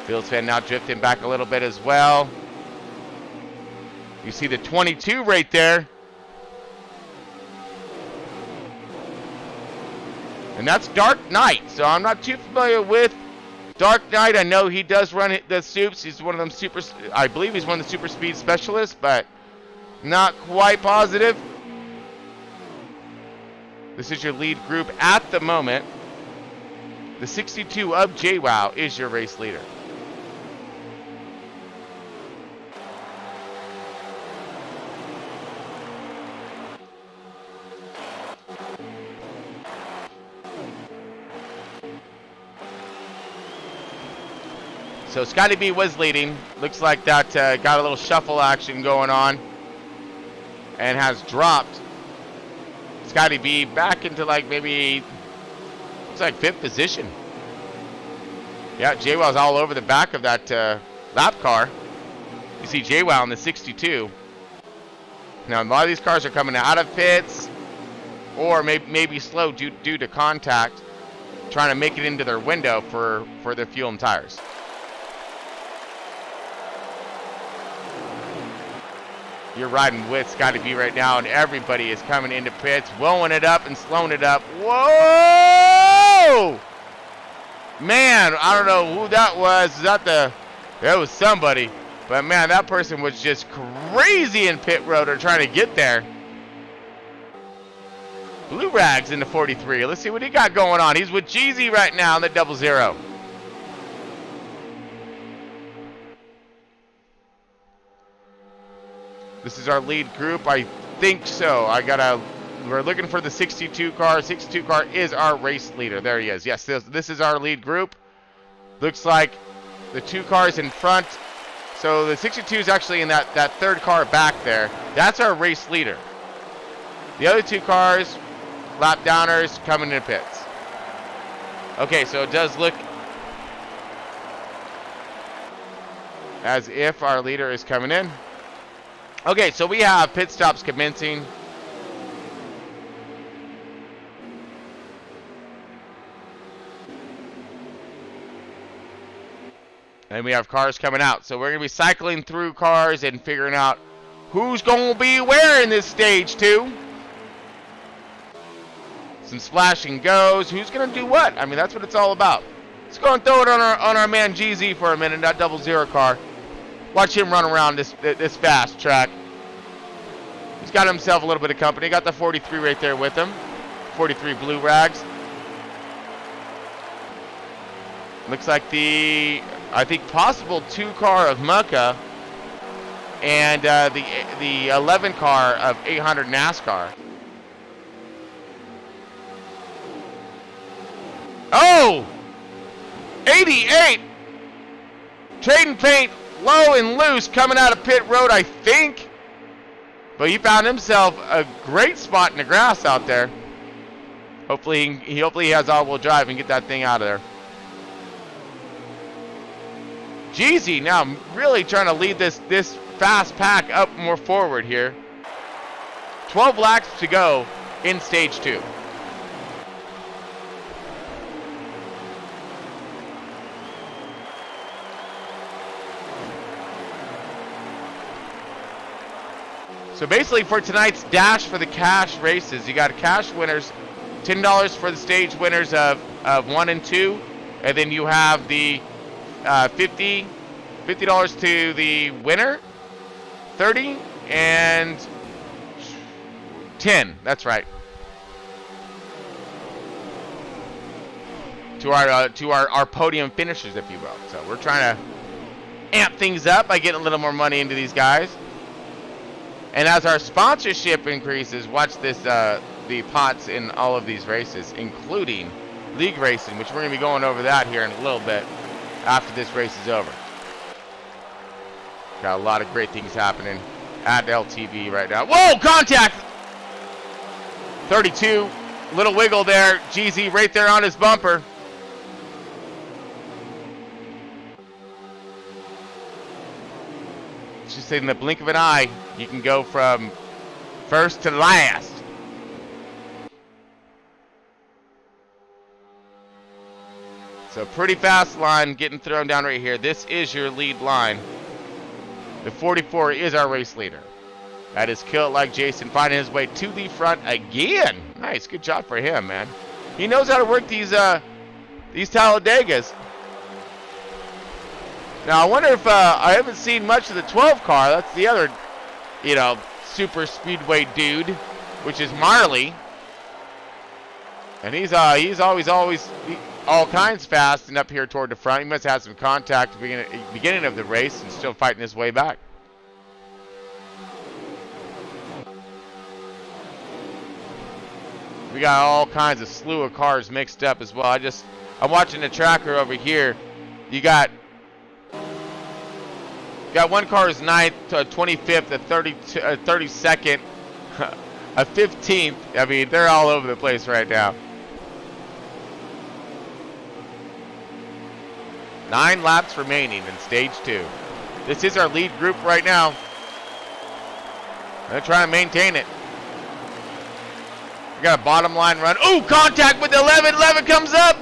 Phil's fan now drifting back a little bit as well. You see the 22 right there. And that's Dark Knight. So I'm not too familiar with Dark Knight. I know he does run the supes. He's one of them I believe he's one of the super speed specialists, but not quite positive. This is your lead group at the moment. The 62 of JWoww is your race leader. So Scotty B was leading. Looks like that got a little shuffle action going on and has dropped Scotty B back into like maybe, looks like 5th position. Yeah, JWoww's all over the back of that lap car. You see JWoww in the 62. Now a lot of these cars are coming out of pits or maybe slow due to contact, trying to make it into their window for their fuel and tires. You're riding with Scotty B right now, and everybody is coming into pits, blowing it up and slowing it up. Whoa! Man, I don't know who that was. That was somebody. But man, that person was just crazy in pit road or trying to get there. Blue Rags into 43. Let's see what he got going on. He's with Jeezy right now in the 00. This is our lead group. I think so. We're looking for the 62 car. 62 car is our race leader. There he is. Yes, this is our lead group. Looks like the 2 cars in front. So the 62 is actually in that 3rd car back there. That's our race leader. The other 2 cars, lap downers, coming into pits. Okay, so it does look as if our leader is coming in. Okay, so we have pit stops commencing. And we have cars coming out. So we're going to be cycling through cars and figuring out who's going to be where in this stage 2. Some splash and goes. Who's going to do what? I mean, that's what it's all about. Let's go and throw it on our man GZ for a minute, that 00 car. Watch him run around this fast track. He's got himself a little bit of company. Got the 43 right there with him. 43 Blue Rags. Looks like I think possible 2 car of Mucka and the 11 car of 800 NASCAR. Oh! 88. Trading paint low and loose coming out of pit road, I think. But he found himself a great spot in the grass out there. Hopefully he has all-wheel drive and get that thing out of there. Jeezy now really trying to lead this fast pack up more forward here. 12 laps to go in stage 2. So basically for tonight's Dash for the Cash races, you got cash winners, $10 for the stage winners of 1 and 2, and then you have the $50 to the winner, 30 and 10. That's right. To our podium finishers, if you will. So we're trying to amp things up by getting a little more money into these guys. And as our sponsorship increases, watch this, the pots in all of these races, including league racing, which we're going to be going over that here in a little bit after this race is over. Got a lot of great things happening at LTV right now. Whoa, contact! 32, little wiggle there. GZ right there on his bumper. Just in the blink of an eye, you can go from first to last. So pretty fast line getting thrown down right here. This is your lead line. The 44 is our race leader. That is Kill It Like Jason finding his way to the front again. Nice, good job for him, man. He knows how to work these Talladegas. Now I wonder if I haven't seen much of the 12 car. That's the other, super speedway dude, which is Marley. And he's always all kinds fast and up here toward the front. He must have had some contact at the beginning of the race and still fighting his way back. We got all kinds of slew of cars mixed up as well. I'm watching the tracker over here. You got one car is 9th, a 25th, a 32nd, a 15th. I mean, they're all over the place right now. 9 laps remaining in stage 2. This is our lead group right now. They're trying to maintain it. We got a bottom line run. Ooh, contact with 11. 11 comes up.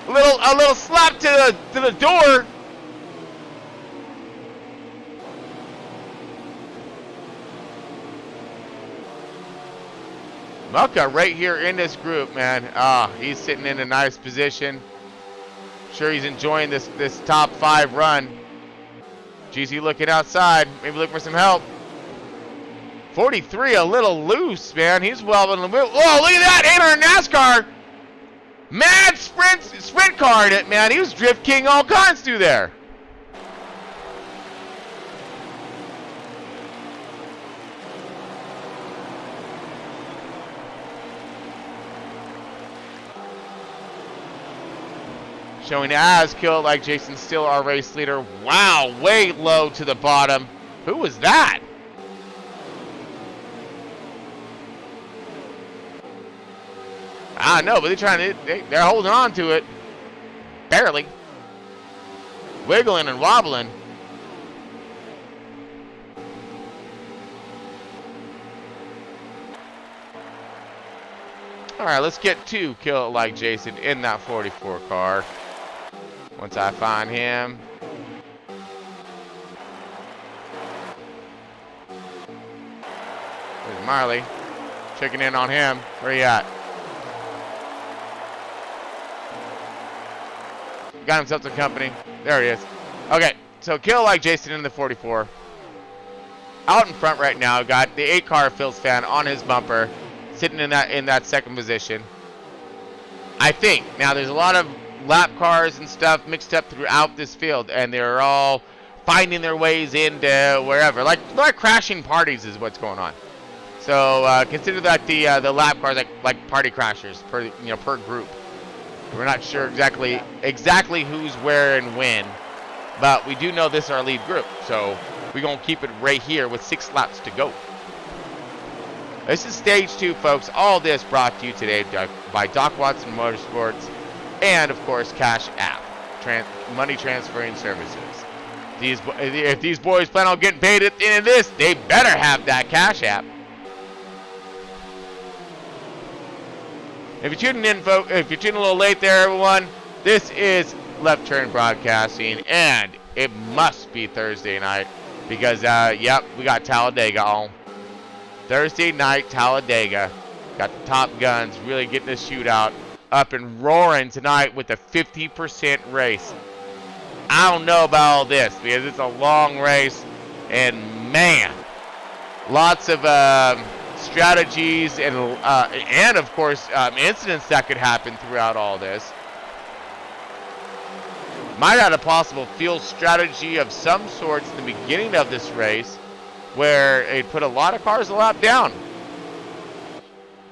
A little slap to the door. Mucka right here in this group, man. He's sitting in a nice position. Sure, he's enjoying this top 5 run. GZ looking outside, maybe looking for some help. 43 a little loose, man. He's well in the middle. Oh, look at that! In our NASCAR, mad sprint car, man. He was drift king all kinds through there. Showing as Kill It Like Jason, still our race leader. Wow, way low to the bottom. Who was that? I don't know, but they're holding on to it. Barely. Wiggling and wobbling. All right, let's get to Kill It Like Jason in that 44 car. Once I find him. There's Marley. Checking in on him. Where you at? Got himself some company. There he is. Okay, so Kill It Like Jason in the 44. Out in front right now, got the 8 car Phil's fan on his bumper, sitting in that second position. I think. Now there's a lot of lap cars and stuff mixed up throughout this field, and they're all finding their ways into wherever. Like crashing parties is what's going on. So consider that the lap cars like party crashers per group. We're not sure exactly who's where and when, but we do know this is our lead group, so we're going to keep it right here with 6 laps to go. This is stage 2, folks. All this brought to you today by Doc Watson Motorsports and, of course, Cash App, money transferring services. If these boys plan on getting paid at the end of this, they better have that Cash App. If you're tuning in, folks, if you're tuning a little late there, everyone, this is Left Turn Broadcasting, and it must be Thursday night because, yep, we got Talladega on. Thursday night, Talladega. Got the Topguns really getting this shootout up and roaring tonight with a 50% race. I don't know about all this because it's a long race, and man, lots of strategies and of course incidents that could happen throughout all this. Might have a possible field strategy of some sorts in the beginning of this race where it put a lot of cars a lap down.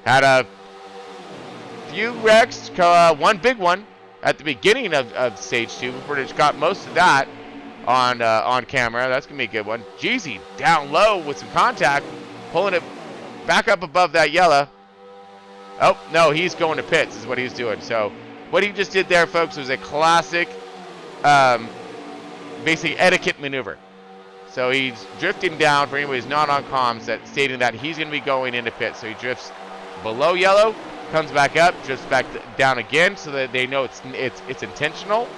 Had a few wrecks, one big one at the beginning of stage 2. Before they got most of that on camera. That's gonna be a good one. Jeezy down low with some contact, pulling it back up above that yellow. Oh no, he's going to pits is what he's doing. So what he just did there, folks, was a classic basic etiquette maneuver. So he's drifting down for anybody who's not on comms, stating that he's going to be going into pit. So he drifts below yellow, comes back up, drifts back down again, so that they know it's intentional,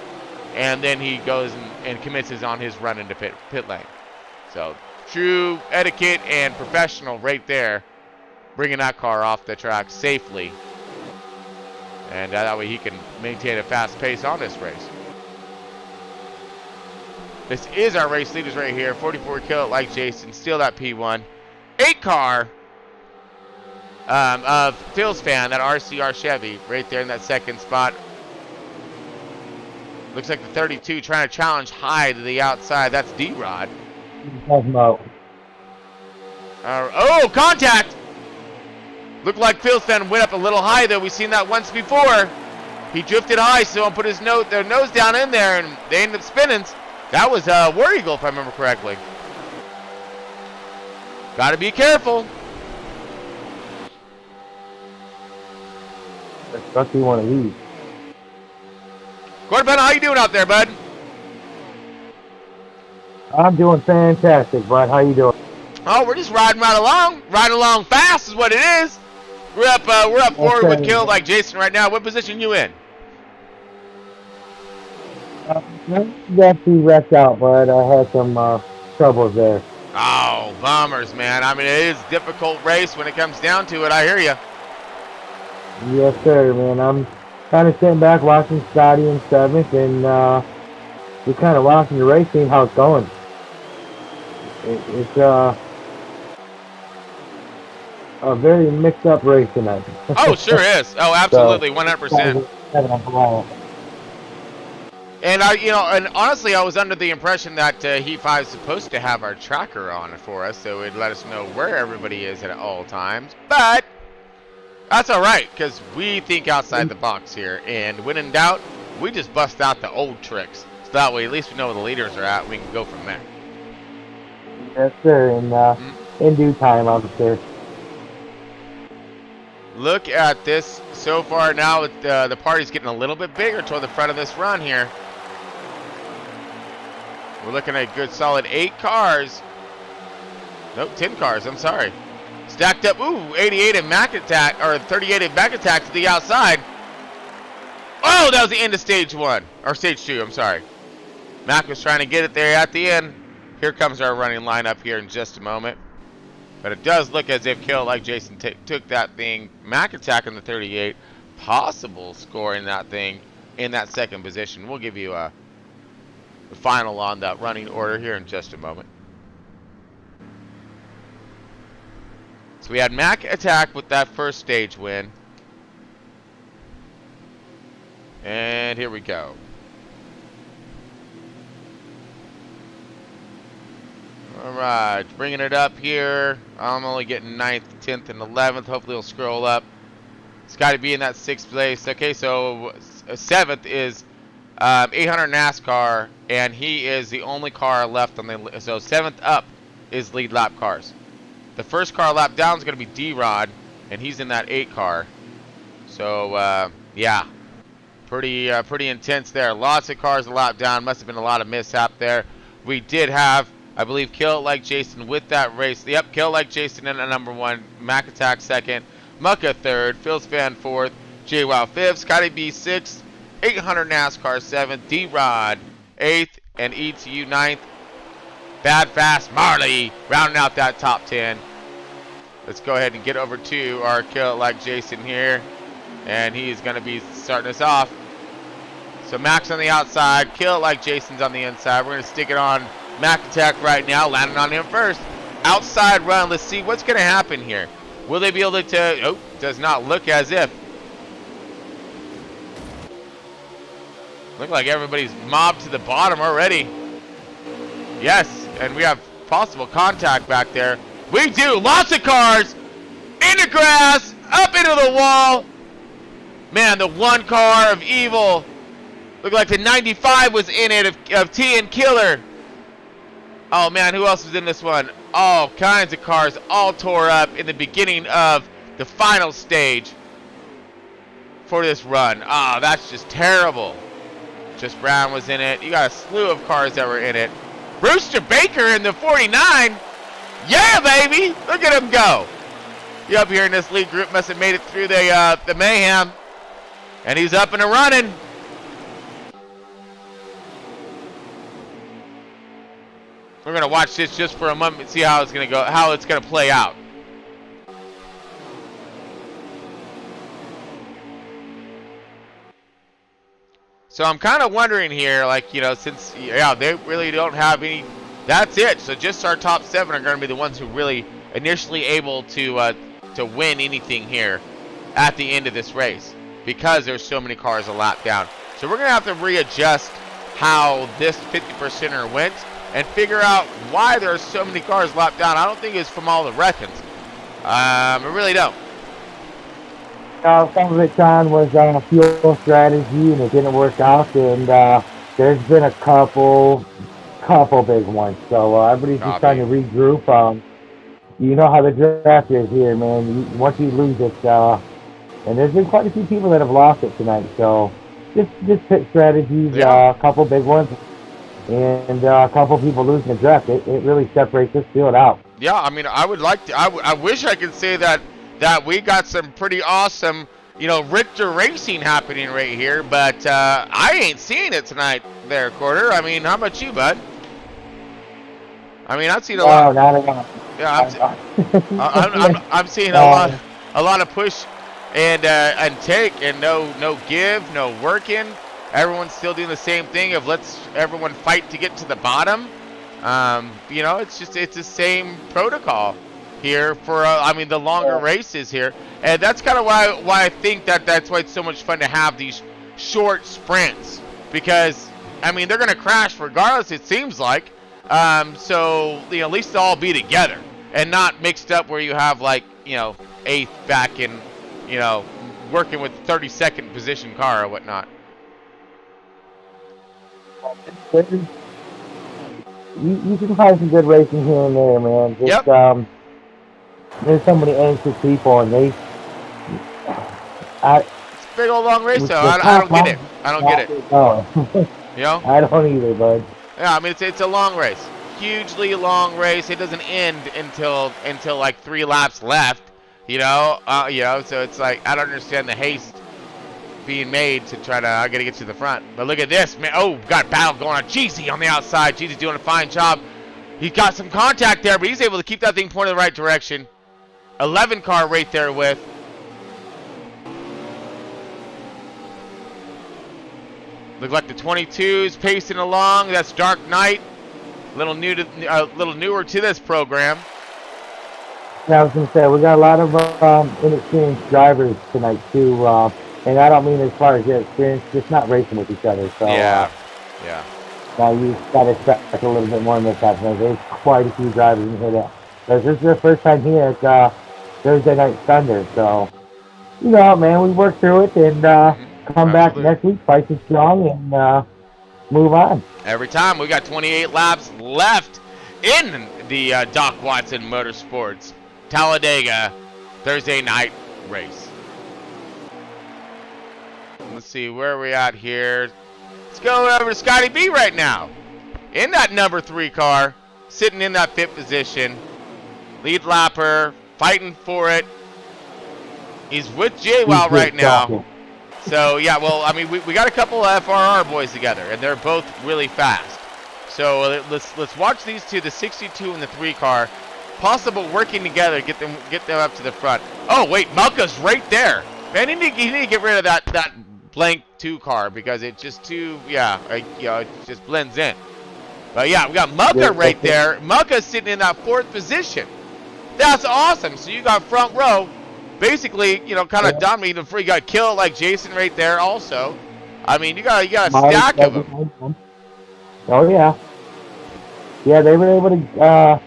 and then he goes and commences on his run into pit lane. So true etiquette and professional right there, bringing that car off the track safely, and that way he can maintain a fast pace on this race. This is our race leaders right here. 44 Kill It Like Jason. Steal that P1. 8 car of Phil's fan, that RCR Chevy, right there in that second spot. Looks like the 32 trying to challenge high to the outside. That's D-Rod. Oh, contact! Looked like Phil's fan went up a little high, though. We've seen that once before. He drifted high, so someone put their nose down in there, and they ended up spinning. That was War Eagle, if I remember correctly. Got to be careful. Especially one of these. Quarterback, how you doing out there, bud? I'm doing fantastic, bud. How you doing? Oh, we're just riding right along. Riding along fast is what it is. We're up forward with Kill Like Jason right now. What position you in? Actually wrecked out, but I had some troubles there. Oh, bummers, man. I mean, it is a difficult race when it comes down to it. I hear you. Yes, sir, man. I'm kind of sitting back watching Scotty in 7th, and we're kind of watching the race, seeing how it's going. It's a very mixed up race tonight. Oh, sure is. Oh, absolutely, 100%. And and honestly, I was under the impression that Heat 5 is supposed to have our tracker on it for us, so it'd let us know where everybody is at all times. But that's all right, because we think outside the box here, and when in doubt, we just bust out the old tricks. So that way, at least we know where the leaders are at. We can go from there. Yes, sir. And in due time, I'm sure. Look at this so far now. The party's getting a little bit bigger toward the front of this run here. We're looking at a good solid 8 cars. Nope, 10 cars, I'm sorry. Stacked up, ooh, 88 and Mac Attack, or 38 and Mac Attack to the outside. Oh, that was the end of stage 1, or stage 2, I'm sorry. Mac was trying to get it there at the end. Here comes our running lineup here in just a moment. But it does look as if Kill Like Jason took that thing. Mac Attack in the 38. Possible scoring that thing in that second position. We'll give you a final on that running order here in just a moment. So we had Mac Attack with that first stage win. And here we go. Alright, bringing it up here. I'm only getting 9th, 10th, and 11th. Hopefully it'll scroll up. It's got to be in that 6th place. Okay, so 7th is 800 Nascar, and he is the only car left on the. So 7th up is lead lap cars. The first car lap down is going to be D-Rod, and he's in that 8 car. So yeah, pretty intense there. Lots of cars a lap down. Must have been a lot of mishap there. We did have, I believe, Kill It Like Jason with that race. Yep, Kill It Like Jason in at number 1, Mac Attack 2nd, Mucka 3rd, Phil's Fan 4th, JWoww 5th, Scotty B 6th, 800 NASCAR 7th, D-Rod 8th, and ETU 9th. Bad Fast Marley rounding out that top 10. Let's go ahead and get over to our Kill It Like Jason here, and he's going to be starting us off. So Mac's on the outside, Kill It Like Jason's on the inside. We're going to stick it on Mac Attack right now, landing on him first. Outside run, let's see what's going to happen here. Will they be able to, oh, does not look as if. Look like everybody's mobbed to the bottom already. Yes, and we have possible contact back there. We do, lots of cars, in the grass, up into the wall. Man, the one car of evil. Looked like the 95 was in it of T and Killer. Oh man, who else was in this one? All kinds of cars all tore up in the beginning of the final stage for this run. Oh, that's just terrible. Just Brown was in it. You got a slew of cars that were in it. Brewster Baker in the 49. Yeah, baby. Look at him go. He up here in this lead group must have made it through the mayhem. And he's up and running. We're going to watch this just for a moment and see how it's going to go, how it's going to play out. So I'm kind of wondering here, like, you know, since, yeah, they really don't have any, that's it. So just our top 7 are going to be the ones who really initially able to win anything here at the end of this race because there's so many cars a lap down. So we're going to have to readjust how this 50%er went and figure out why there are so many cars lapped down. I don't think it's from all the wreckings. I really don't. Some of it, John, was fuel strategy, and it didn't work out. And there's been a couple big ones. So everybody's just trying to regroup. You know how the draft is here, man. Once you lose it, and there's been quite a few people that have lost it tonight. So just pit strategies, a couple big ones. And a couple people losing the draft, it really separates this field out. Yeah, I mean, I would like to. I wish I could say that we got some pretty awesome, you know, Richter racing happening right here, but I ain't seeing it tonight, there, Quarter. I mean, how about you, bud? I mean, I've seen a lot. Not at all. Yeah, I'm seeing a lot of push and take, and no give, no working. Everyone's still doing the same thing of let's everyone fight to get to the bottom. You know, it's the same protocol here for I mean the longer races here, and that's kind of why I think that's why it's so much fun to have these short sprints, because I mean they're gonna crash regardless, it seems like. So you know, at least they'll all be together and not mixed up where you have, like, you know, 8th back in, you know, working with 32nd position car or whatnot. You can find some good racing here and there, man. Just, there's so many anxious people, and it's a big old long race, though. I don't get it. I don't get it. Oh. You know? I don't either, bud. Yeah, I mean it's a long race, hugely long race. It doesn't end until like 3 laps left. You know, so it's like I don't understand the haste being made to try to I gotta get to the front. But look at this, man. Oh, got battle going on. Jeezy on the outside. Jeezy's doing a fine job. He got some contact there, but he's able to keep that thing pointed in the right direction. 11 car right there with. Look like the 22's pacing along. That's Dark Knight. A little newer to this program. Yeah, I was gonna say we got a lot of inexperienced drivers tonight too. And I don't mean as far as their experience, just not racing with each other. So yeah. Now you got to expect a little bit more in this happening. There's quite a few drivers in here that this is their first time here at Thursday Night Thunder. So you know, man, we worked through it, and come back Absolutely. next week, price is strong, and move on. Every time. We got 28 laps left in the Doc Watson Motorsports Talladega Thursday night race. Let's see, where are we at here? Let's go over to Scotty B right now. In that number 3 car, sitting in that 5th position. Lead lapper, fighting for it. He's with JWoww right now. So, yeah, well, I mean, we got a couple of FRR boys together, and they're both really fast. So let's watch these two, the 62 and the 3 car, possible working together, get them up to the front. Oh, wait, Malka's right there. Man, you need to get rid of that blank 2 car because it just it just blends in. But yeah, we got Malka right there. Malka's sitting in that 4th position. That's awesome. So you got front row. Basically, kind of dominating before you got killed like Jason right there also. I mean, you got a stack of them. Oh, yeah. Yeah, they were able to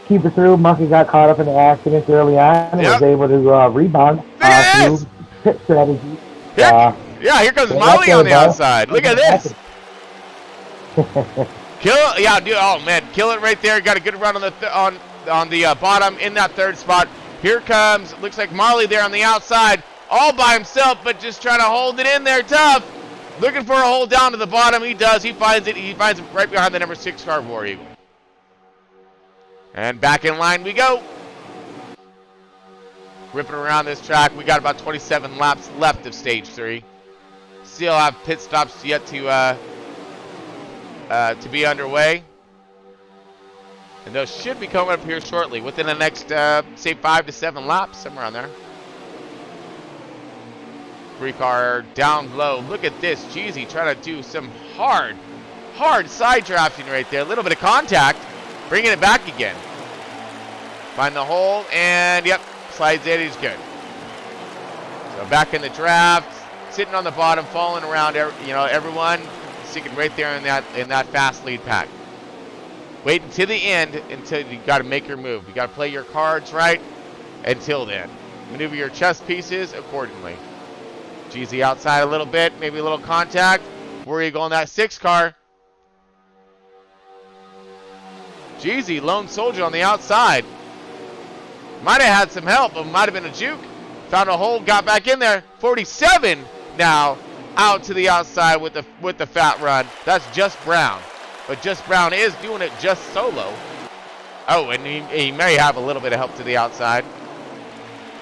keep it through. Monkey got caught up in the accidents early on and was able to rebound through pit strategy. Yeah, here comes Molly on the outside. Look at this. Kill it. Yeah, dude. Oh, man. Kill it right there. Got a good run on the bottom in that 3rd spot. Here comes, looks like Marley there on the outside, all by himself, but just trying to hold it in there tough. Looking for a hold down to the bottom. He does. He finds it. He finds it right behind the number 6 car, War Eagle. And back in line we go. Ripping around this track. We got about 27 laps left of stage 3. Still have pit stops yet to be underway. And those should be coming up here shortly, within the next, say, 5 to 7 laps, somewhere on there. 3 car down low. Look at this. Jeezy trying to do some hard side drafting right there. A little bit of contact, bringing it back again. Find the hole, and yep, slides in. He's good. So back in the draft, sitting on the bottom, falling around. Everyone sticking right there in that fast lead pack. Wait until the end until you got to make your move. You got to play your cards right until then. Maneuver your chess pieces accordingly. Jeezy outside a little bit, maybe a little contact. Where are you going? That 6 car. Jeezy, lone soldier on the outside. Might have had some help, but might have been a juke. Found a hole, got back in there. 47 now out to the outside with the fat run. That's Just Brown. But Just Brown is doing it just solo. Oh, and he may have a little bit of help to the outside.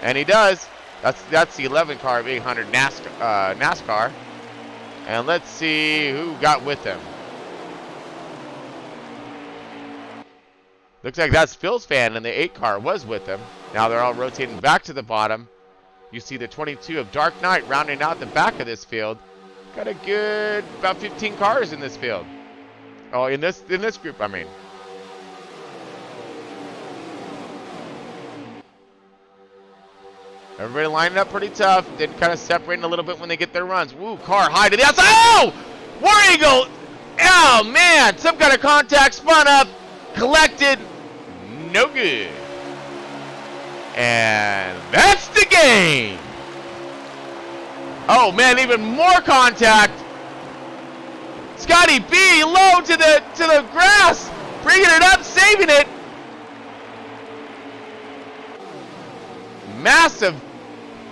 And he does. That's the 11 car being being NASCAR. And let's see who got with him. Looks like that's Phil's fan, and the 8 car was with him. Now they're all rotating back to the bottom. You see the 22 of Dark Knight rounding out the back of this field. Got a good about 15 cars in this field. Oh, in this group, I mean. Everybody lining up pretty tough. Then kind of separating a little bit when they get their runs. Woo, car high to the outside. Oh! War Eagle! Oh, man! Some kind of contact spun up. Collected. No good. And that's the game. Oh, man, even more contact. Scotty B low to the grass, bringing it up, saving it. Massive.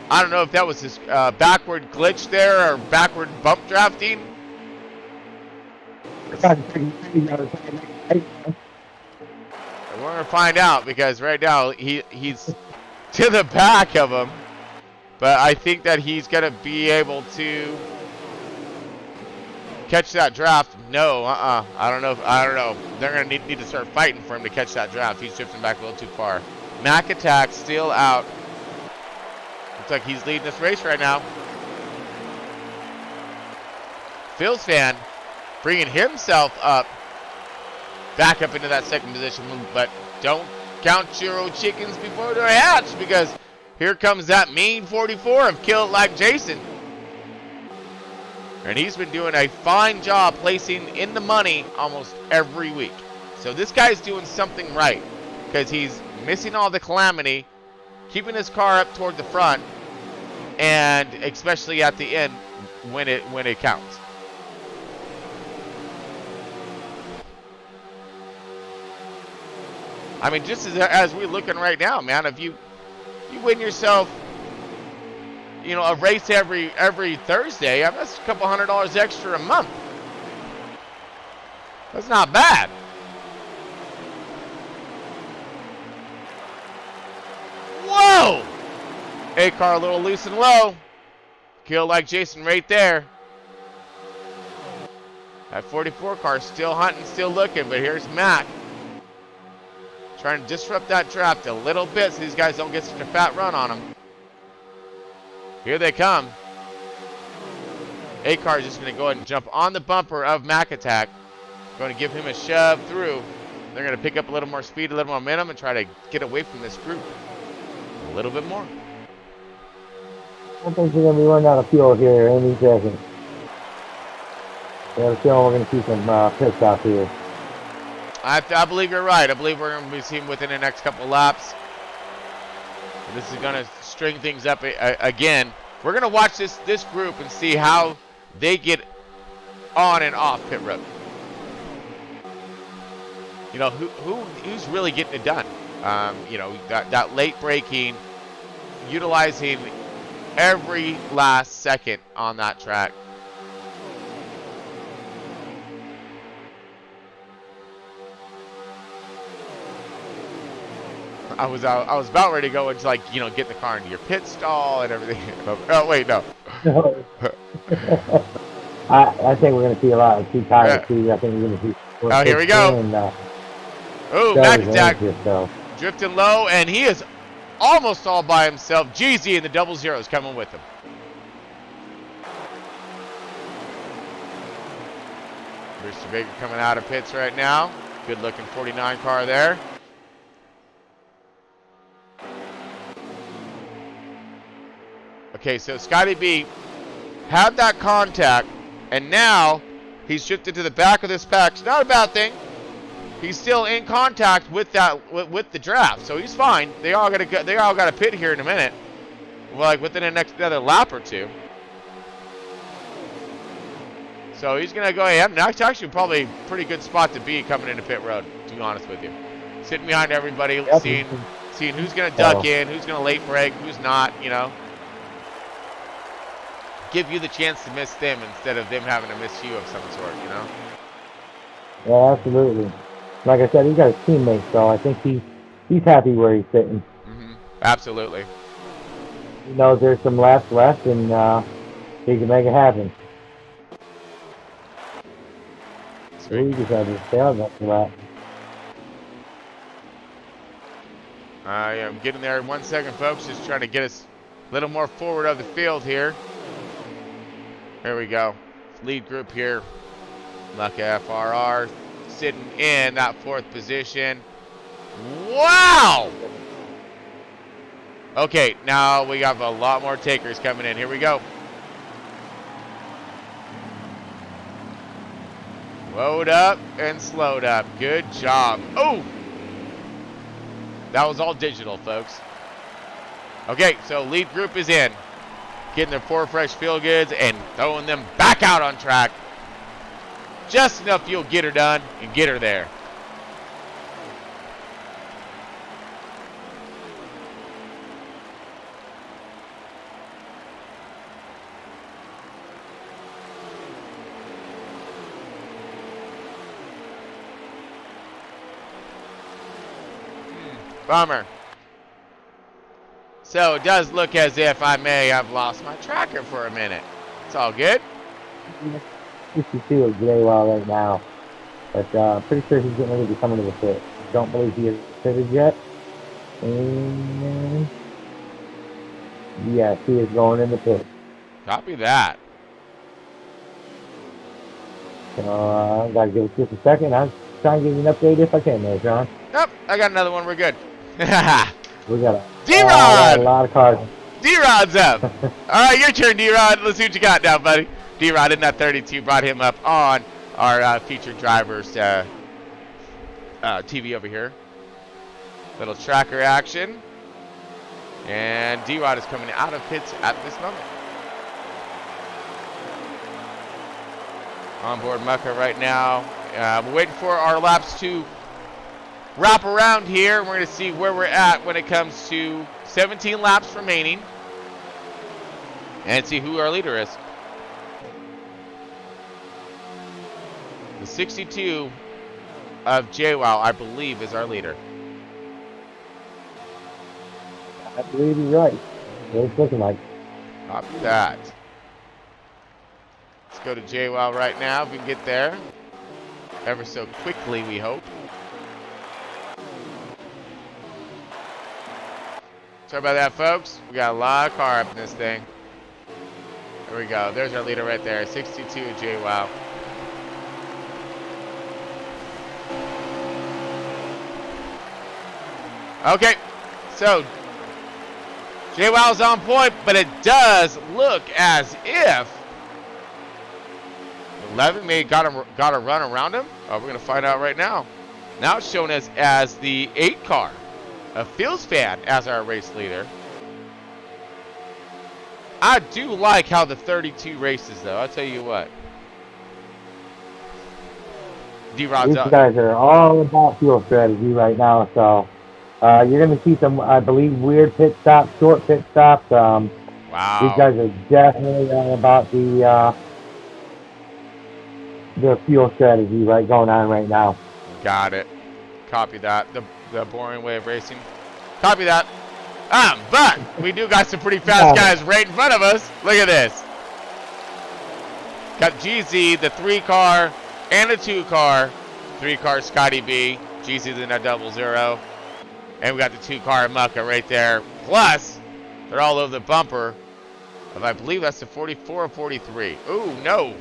I don't know if that was his backward glitch there or backward bump drafting. We're gonna find out because right now he's to the back of him, but I think that he's gonna be able to catch that draft. No, I don't know. They're gonna need to start fighting for him to catch that draft. He's drifting back a little too far. Mac attack still out. Looks like he's leading this race right now. Phil's fan bringing himself up, back up into that 2nd position, but don't count your old chickens before they're hatched because here comes that mean 44 of Kill It Like Jason. And he's been doing a fine job placing in the money almost every week. So this guy's doing something right because he's missing all the calamity, keeping his car up toward the front, and especially at the end, when it counts. I mean, just as we're looking right now, man, if you win yourself, a race every Thursday, I mean, that's a couple $100 extra a month. That's not bad. Whoa! A-car a little loose and low. Kill like Jason right there. That 44 car still hunting, still looking, but here's Mac. Trying to disrupt that draft a little bit so these guys don't get such a fat run on them. Here they come. A-car is just going to go ahead and jump on the bumper of Mac Attack. Going to give him a shove through. They're going to pick up a little more speed, a little more momentum, and try to get away from this group a little bit more. I think we're going to be running out of fuel here any second. I have a feeling we're going to see some pit stops here. I believe you're right. I believe we're going to be seeing within the next couple laps. And this is going to string things up again. We're going to watch this group and see how they get on and off pit road. Who's really getting it done? That late braking, utilizing every last second on that track. I was about ready to go and get the car into your pit stall and everything. Oh wait, no. I think we're going to see a lot of two tires too. I think we're going to see. Oh, here we go. Mac Attack drifting low, and he is almost all by himself. Jeezy and the double zeros coming with him. Mr. Baker coming out of pits right now. Good looking 49 car there. Okay, so Scotty B had that contact, and now he's shifted to the back of this pack. It's not a bad thing. He's still in contact with the draft, so he's fine. They all got to pit here in a minute, like within the next another lap or two. So he's gonna go ahead. That's actually probably a pretty good spot to be coming into pit road, to be honest with you. Sitting behind everybody, seeing who's gonna duck in, who's gonna late break, who's not. Give you the chance to miss them instead of them having to miss you of some sort. Yeah, absolutely. Like I said, he's got his teammates, so I think he's happy where he's sitting. Mm-hmm. Absolutely. He knows there's some laps left, and he can make it happen. So he just had his tail next lap. I am getting there in 1 second, folks. Just trying to get us a little more forward of the field here. There we go. Lead group here. Lucky FRR sitting in that 4th position. Wow! Okay, now we have a lot more takers coming in. Here we go. Load up and slowed up. Good job. Oh! That was all digital, folks. Okay, so lead group is in. Getting their 4 fresh feel goods and throwing them back out on track. Just enough fuel get her done and get her there. Bummer. So it does look as if I may have lost my tracker for a minute. It's all good. 62 is very well right now, but pretty sure he's getting ready to be coming to the pit. Don't believe he has pitted yet. And yes, he is going in the pit. Copy that. So I gotta give it just a second. I'm trying to give you an update if I can there, John. Nope, I got another one. We're good. We got D-Rod! A lot of cars. D-Rod's up. All right, your turn, D-Rod. Let's see what you got now, buddy. D-Rod in that 32 brought him up on our featured drivers TV over here. Little tracker action. And D-Rod is coming out of pits at this moment. Onboard Mucker right now. We're waiting for our laps to wrap around here. We're going to see where we're at when it comes to 17 laps remaining. And see who our leader is. The 62 of JWoww, I believe, is our leader. I believe you're right. What it's looking like. Copy that. Let's go to JWoww right now if we can get there. Ever so quickly, we hope. Sorry about that, folks. We got a lot of car up in this thing. There we go. There's our leader right there. 62 of JWoww. Okay, so JWoww's on point, but it does look as if 11 may got a run around him. Oh, we're gonna find out right now. Now it's showing us as the 8 car of Phil's fan as our race leader. I do like how the 32 races, though. I'll tell you what. D-Rod's These up. guys are all about fuel strategy right now, so you're going to see some, I believe, weird pit stops, short pit stops. Wow. These guys are definitely all about the fuel strategy going on right now. Got it. Copy that. The boring way of racing. Copy that. But we do got some pretty fast guys right in front of us. Look at this. Got GZ, the 3 car, and a 2 car. 3 car Scotty B. GZ's in a 00. And we got the 2 car Mucka right there. Plus, they're all over the bumper of, I believe that's the 44 or 43. Ooh, no.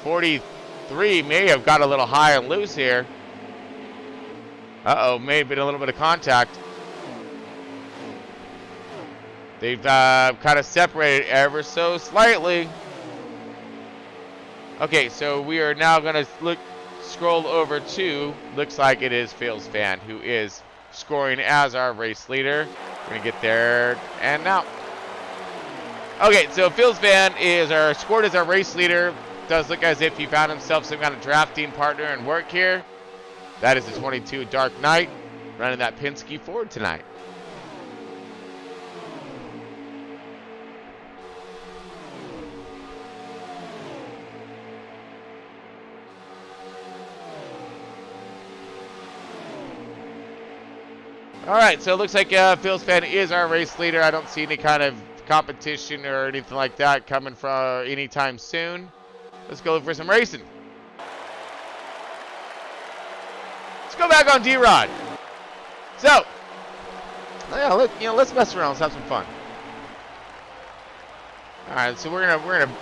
43 may have got a little high and loose here. Uh-oh, may have been a little bit of contact. They've kind of separated ever so slightly. Okay, so we are now going to scroll over to, looks like it is Phil's fan, who is scoring as our race leader. We're going to get there and now. Okay, so Phil's fan is scored as our race leader. Does look as if he found himself some kind of drafting partner and work here. That is the 22 Dark Knight running that Penske Ford tonight. All right, so it looks like Phil's fan is our race leader. I don't see any kind of competition or anything like that coming from anytime soon. Let's go look for some racing. Let's go back on D-Rod. So, yeah, let's mess around. Let's have some fun. All right, so we're gonna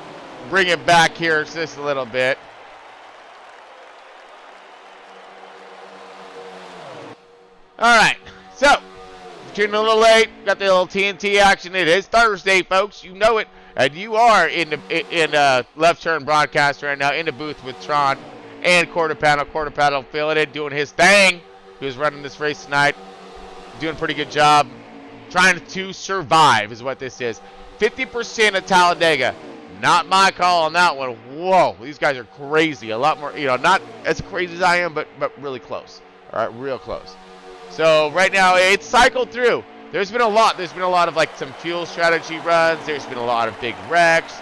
bring it back here just a little bit. All right, so tuning a little late. Got the little TNT action. It is Thursday, folks. You know it, and you are in left turn broadcast right now in the booth with Tron and Quarter Panel feeling it, doing his thing. Who's running this race tonight? Doing a pretty good job. Trying to survive is what this is. 50% of Talladega. Not my call on that one. Whoa, these guys are crazy. A lot more, not as crazy as I am, but really close. All right, real close. So right now it's cycled through. There's been a lot. There's been a lot of like some fuel strategy runs. There's been a lot of big wrecks.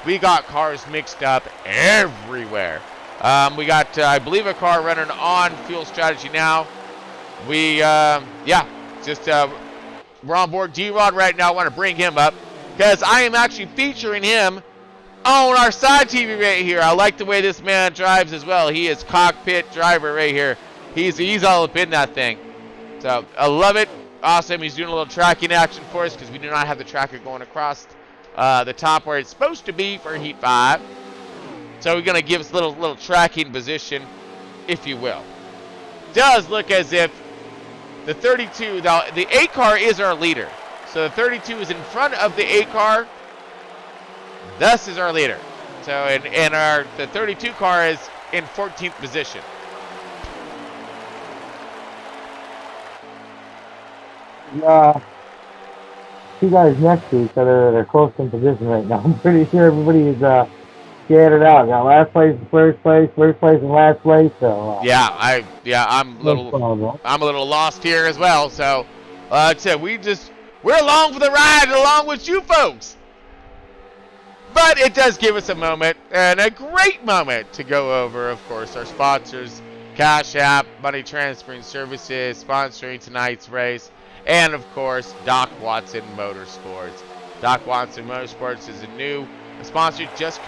We got cars mixed up everywhere. We got, I believe, a car running on fuel strategy now. We're on board D-Rod right now. I want to bring him up because I am actually featuring him on our side TV right here. I like the way this man drives as well. He is cockpit driver right here. He's all up in that thing. So I love it. Awesome. He's doing a little tracking action for us because we do not have the tracker going across the top where it's supposed to be for Heat 5. So we're going to give us a little tracking position, if you will. Does look as if the 32, the 8 car is our leader. So the 32 is in front of the 8 car. Thus is our leader. So and the 32 car is in 14th position. Two guys next to each other that are close in position right now. I'm pretty sure everybody is scattered out. Got last place and first place and last place. So I'm a little lost here as well. So, like I said, we're along for the ride along with you folks. But it does give us a moment, and a great moment, to go over, of course, our sponsors, Cash App, Money Transferring Services, sponsoring tonight's race, and, of course, Doc Watson Motorsports. Doc Watson Motorsports is a new sponsor, just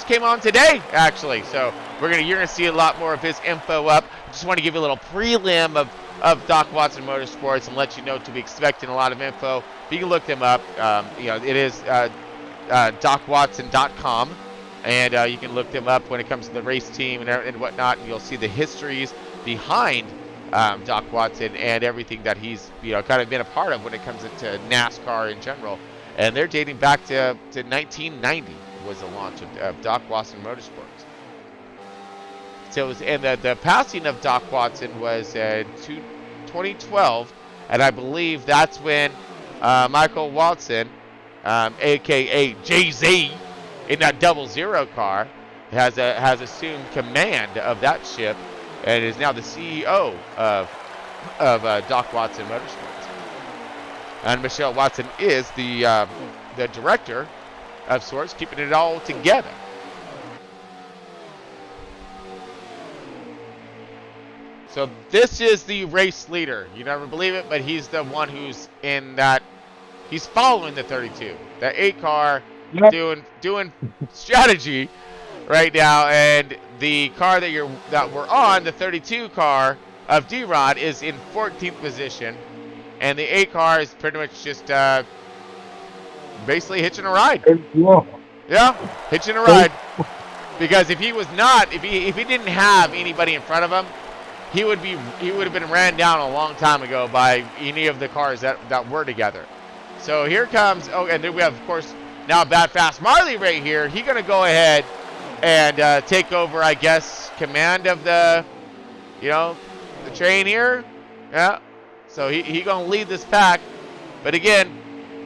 came on today, actually. So you're gonna see a lot more of his info up. Just want to give you a little prelim of Doc Watson Motorsports and let you know to be expecting a lot of info. But you can look them up. It is docwatson.com, and you can look them up when it comes to the race team and whatnot, and you'll see the histories behind Doc Watson and everything that he's kind of been a part of when it comes to NASCAR in general. And they're dating back to 1990 was the launch of Doc Watson Motorsports. So the passing of Doc Watson was 2012, and I believe that's when Michael Watson, aka Jay-Z, in that 00 car, has assumed command of that ship, and is now the CEO of Doc Watson Motorsports. And Michelle Watson is the director of sorts, keeping it all together. So this is the race leader. You never believe it, but he's the one who's in that. He's following the 32, the 8 car, doing strategy right now, and the car that we're on, the 32 car of D-Rod, is in 14th position. And the 8 car is pretty much just basically hitching a ride. Yeah, hitching a ride. Because if he didn't have anybody in front of him, he would have been ran down a long time ago by any of the cars that were together. So here comes, and then we have, of course, now Bad Fast Marley right here. He's gonna go ahead and take over, I guess, command of the train here. Yeah. So he gonna lead this pack, but again,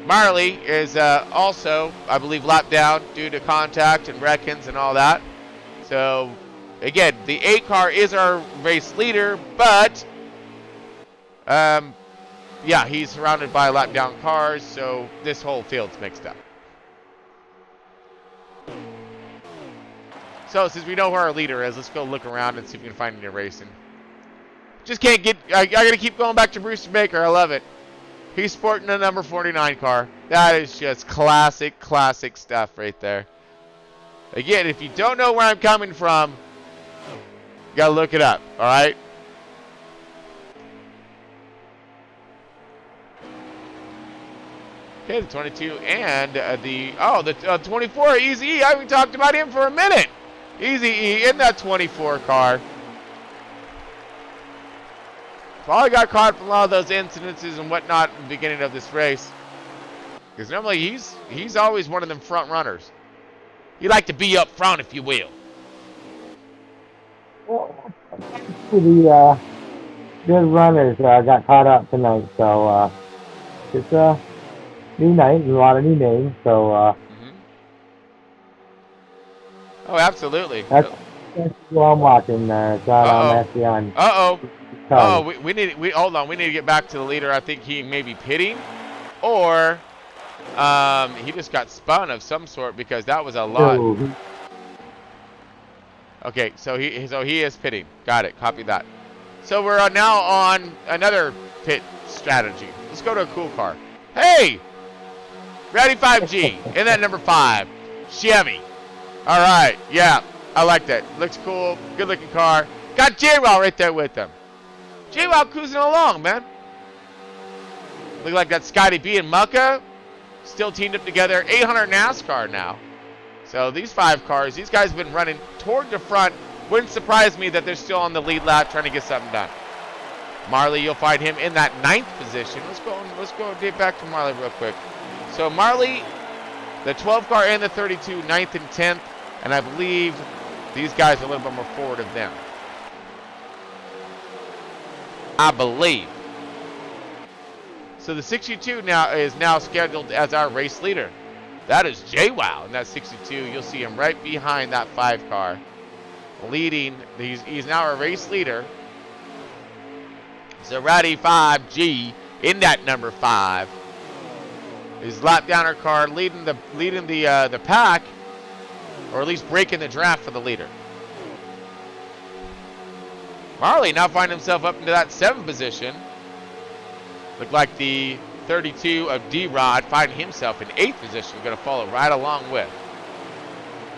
Marley is also, I believe, lapped down due to contact and wreckings and all that. So again, the 8 car is our race leader, but he's surrounded by lap down cars, so this whole field's mixed up. So since we know who our leader is, let's go look around and see if we can find any racing. Just can't get. I gotta keep going back to Brewster Baker. I love it. He's sporting a number 49 car. That is just classic stuff right there. Again, if you don't know where I'm coming from, you gotta look it up. All right. Okay, the 22 and the 24. Easy E. I haven't talked about him for a minute. Easy E in that 24 car. Probably got caught from a lot of those incidences and whatnot in the beginning of this race. Because normally he's always one of them front runners. He like to be up front, if you will. Well, the good runners got caught up tonight, so it's a new night and a lot of new names. So oh, absolutely. That's what I'm watching. It's actually on. Oh, we hold on. We need to get back to the leader. I think he may be pitting, or he just got spun of some sort because that was a lot. Ooh. Okay, so he is pitting. Got it. Copy that. So we're now on another pit strategy. Let's go to a cool car. Hey, Rowdy 5G in that number 5 Chevy. All right, yeah, I like that. Looks cool. Good looking car. Got J-Well right there with him. J-Well cruising along, man. Look like that Scotty B and Mucka still teamed up together. 800 NASCAR now. So these 5 cars, these guys have been running toward the front. Wouldn't surprise me that they're still on the lead lap trying to get something done. Marley, you'll find him in that 9th position. Let's go get back to Marley real quick. So Marley, the 12 car and the 32, 9th and 10th. And I believe these guys are a little bit more forward of them. I believe. So the 62 now is scheduled as our race leader. That is JWoww in that 62. You'll see him right behind that 5 car. Leading. He's now a race leader. Zerati 5G in that number 5. His lap downer car leading the pack, or at least breaking the draft for the leader. Marley now finds himself up into that 7th position. Looked like the 32 of D-Rod finding himself in 8th position. Going to follow right along with.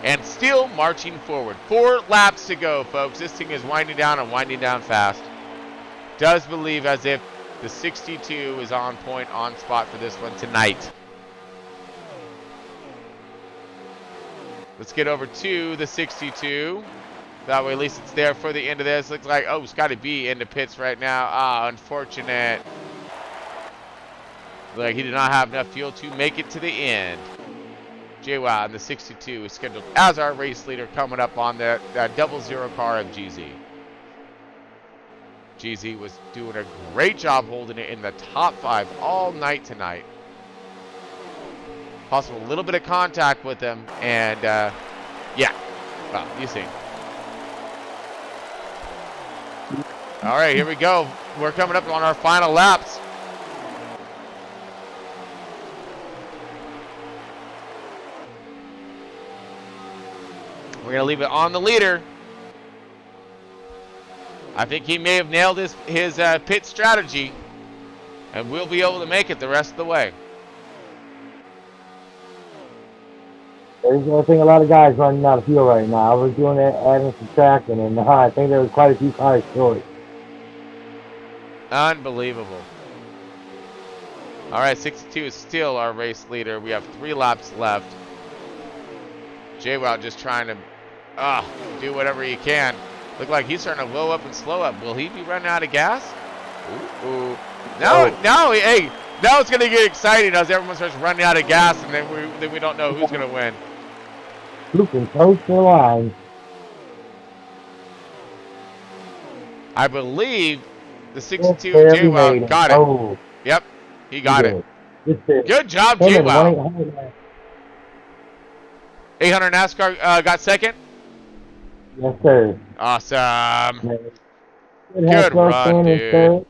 And still marching forward. 4 laps to go, folks. This thing is winding down and winding down fast. Does believe as if the 62 is on point, on spot for this one tonight. Let's get over to the 62. That way at least it's there for the end of this. Looks like, oh, Scotty B into pits right now. Ah, unfortunate. Like he did not have enough fuel to make it to the end. JWoww in the 62 is scheduled as our race leader coming up on that 00 car of GZ. GZ was doing a great job holding it in the top 5 all night tonight. Possible a little bit of contact with him, and yeah, well, you see. All right, here we go. We're coming up on our final laps. We're going to leave it on the leader. I think he may have nailed his pit strategy, and we'll be able to make it the rest of the way. There's I think a lot of guys running out of fuel right now. I was doing that, adding some tracking, and I think there was quite a few cars short. Unbelievable. All right, 62 is still our race leader. We have 3 laps left. JWoww just trying to do whatever he can. Look like he's starting to low up and slow up. Will he be running out of gas? Ooh. Now, hey, now it's going to get exciting as everyone starts running out of gas, and then we don't know who's going to win. Who can toast the line? I believe the 62 JWoww got it. Oh. Yep, he got it. Good job, JWoww. 800 NASCAR got second? Yes, sir. Awesome. Good run, dude.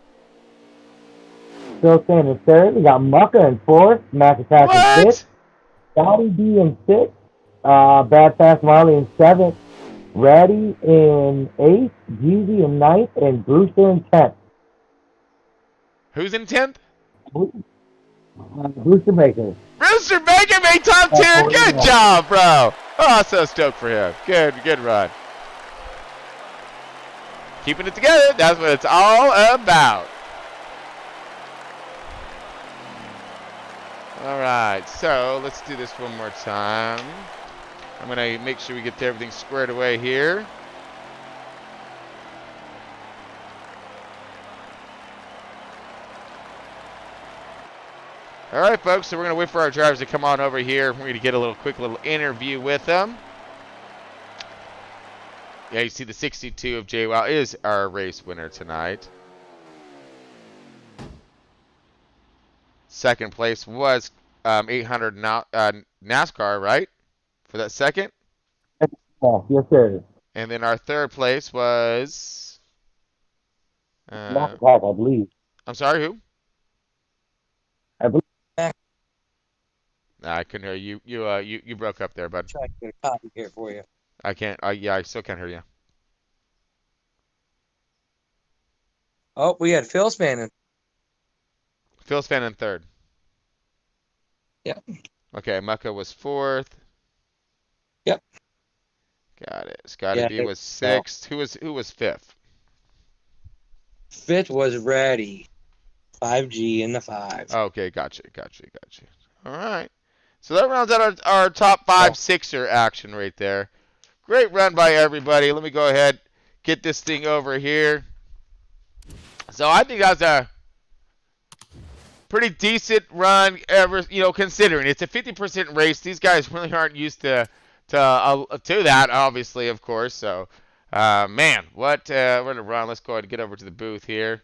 Still standing third. We got Mucka in 4th. Mac Attack in 5th. Scotty B in 6th. Bad Fast Marley in 7th. Ratty in 8th. Jeezy in 9th. And Brewster in 10th. Who's in 10th? Brewster Baker. Brewster Baker made top 10. Good job, bro. Oh, so stoked for him. Good run. Keeping it together. That's what it's all about. All right, so let's do this one more time. I'm going to make sure we get everything squared away here. All right, folks, so we're going to wait for our drivers to come on over here. We're going to get a quick little interview with them. Yeah, you see the 62 of JWoww is our race winner tonight. Second place was 800 NASCAR, right? For that second? Yes, sir. And then our third place was... I believe. I'm sorry, who? I believe. Nah, I couldn't hear you. You broke up there, bud. Try to get a copy here for you. I can't. Yeah, I still can't hear you. Oh, we had Phil Spannon. Phil Span in 3rd. Yep. Okay, Mucka was 4th. Yep. Got it. Scotty B was 6th. Who was 5th? 5th was Ratty. 5G in the 5. Okay, gotcha. All right. So that rounds out our top 5-6er action right there. Great run by everybody. Let me go ahead, get this thing over here. So I think that's a pretty decent run, considering it's a 50% race. These guys really aren't used to that, obviously, of course. So, man, what a run. Let's go ahead and get over to the booth here.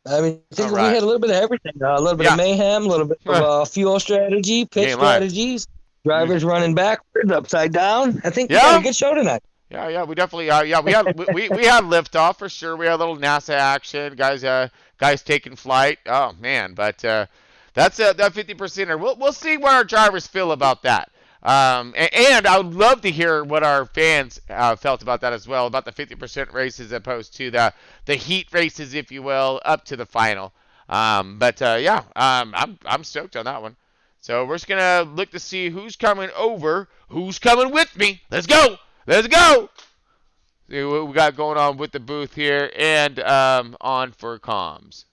I mean, I think All we right. had a little bit of everything. A little bit of Yeah. mayhem, a little bit of fuel strategy, You pitch ain't lying. strategies, drivers running backwards, upside down. I think we got a Yeah. good show tonight. Yeah, we definitely yeah, we had liftoff for sure. We had a little NASA action, guys taking flight. Oh man, but that's that 50%er. We'll see what our drivers feel about that. And I would love to hear what our fans felt about that as well, about the 50% races as opposed to the heat races, if you will, up to the final. But yeah, I'm stoked on that one. So we're just gonna look to see who's coming over, who's coming with me. Let's go. Let's go. See what we got going on with the booth here and on for comms.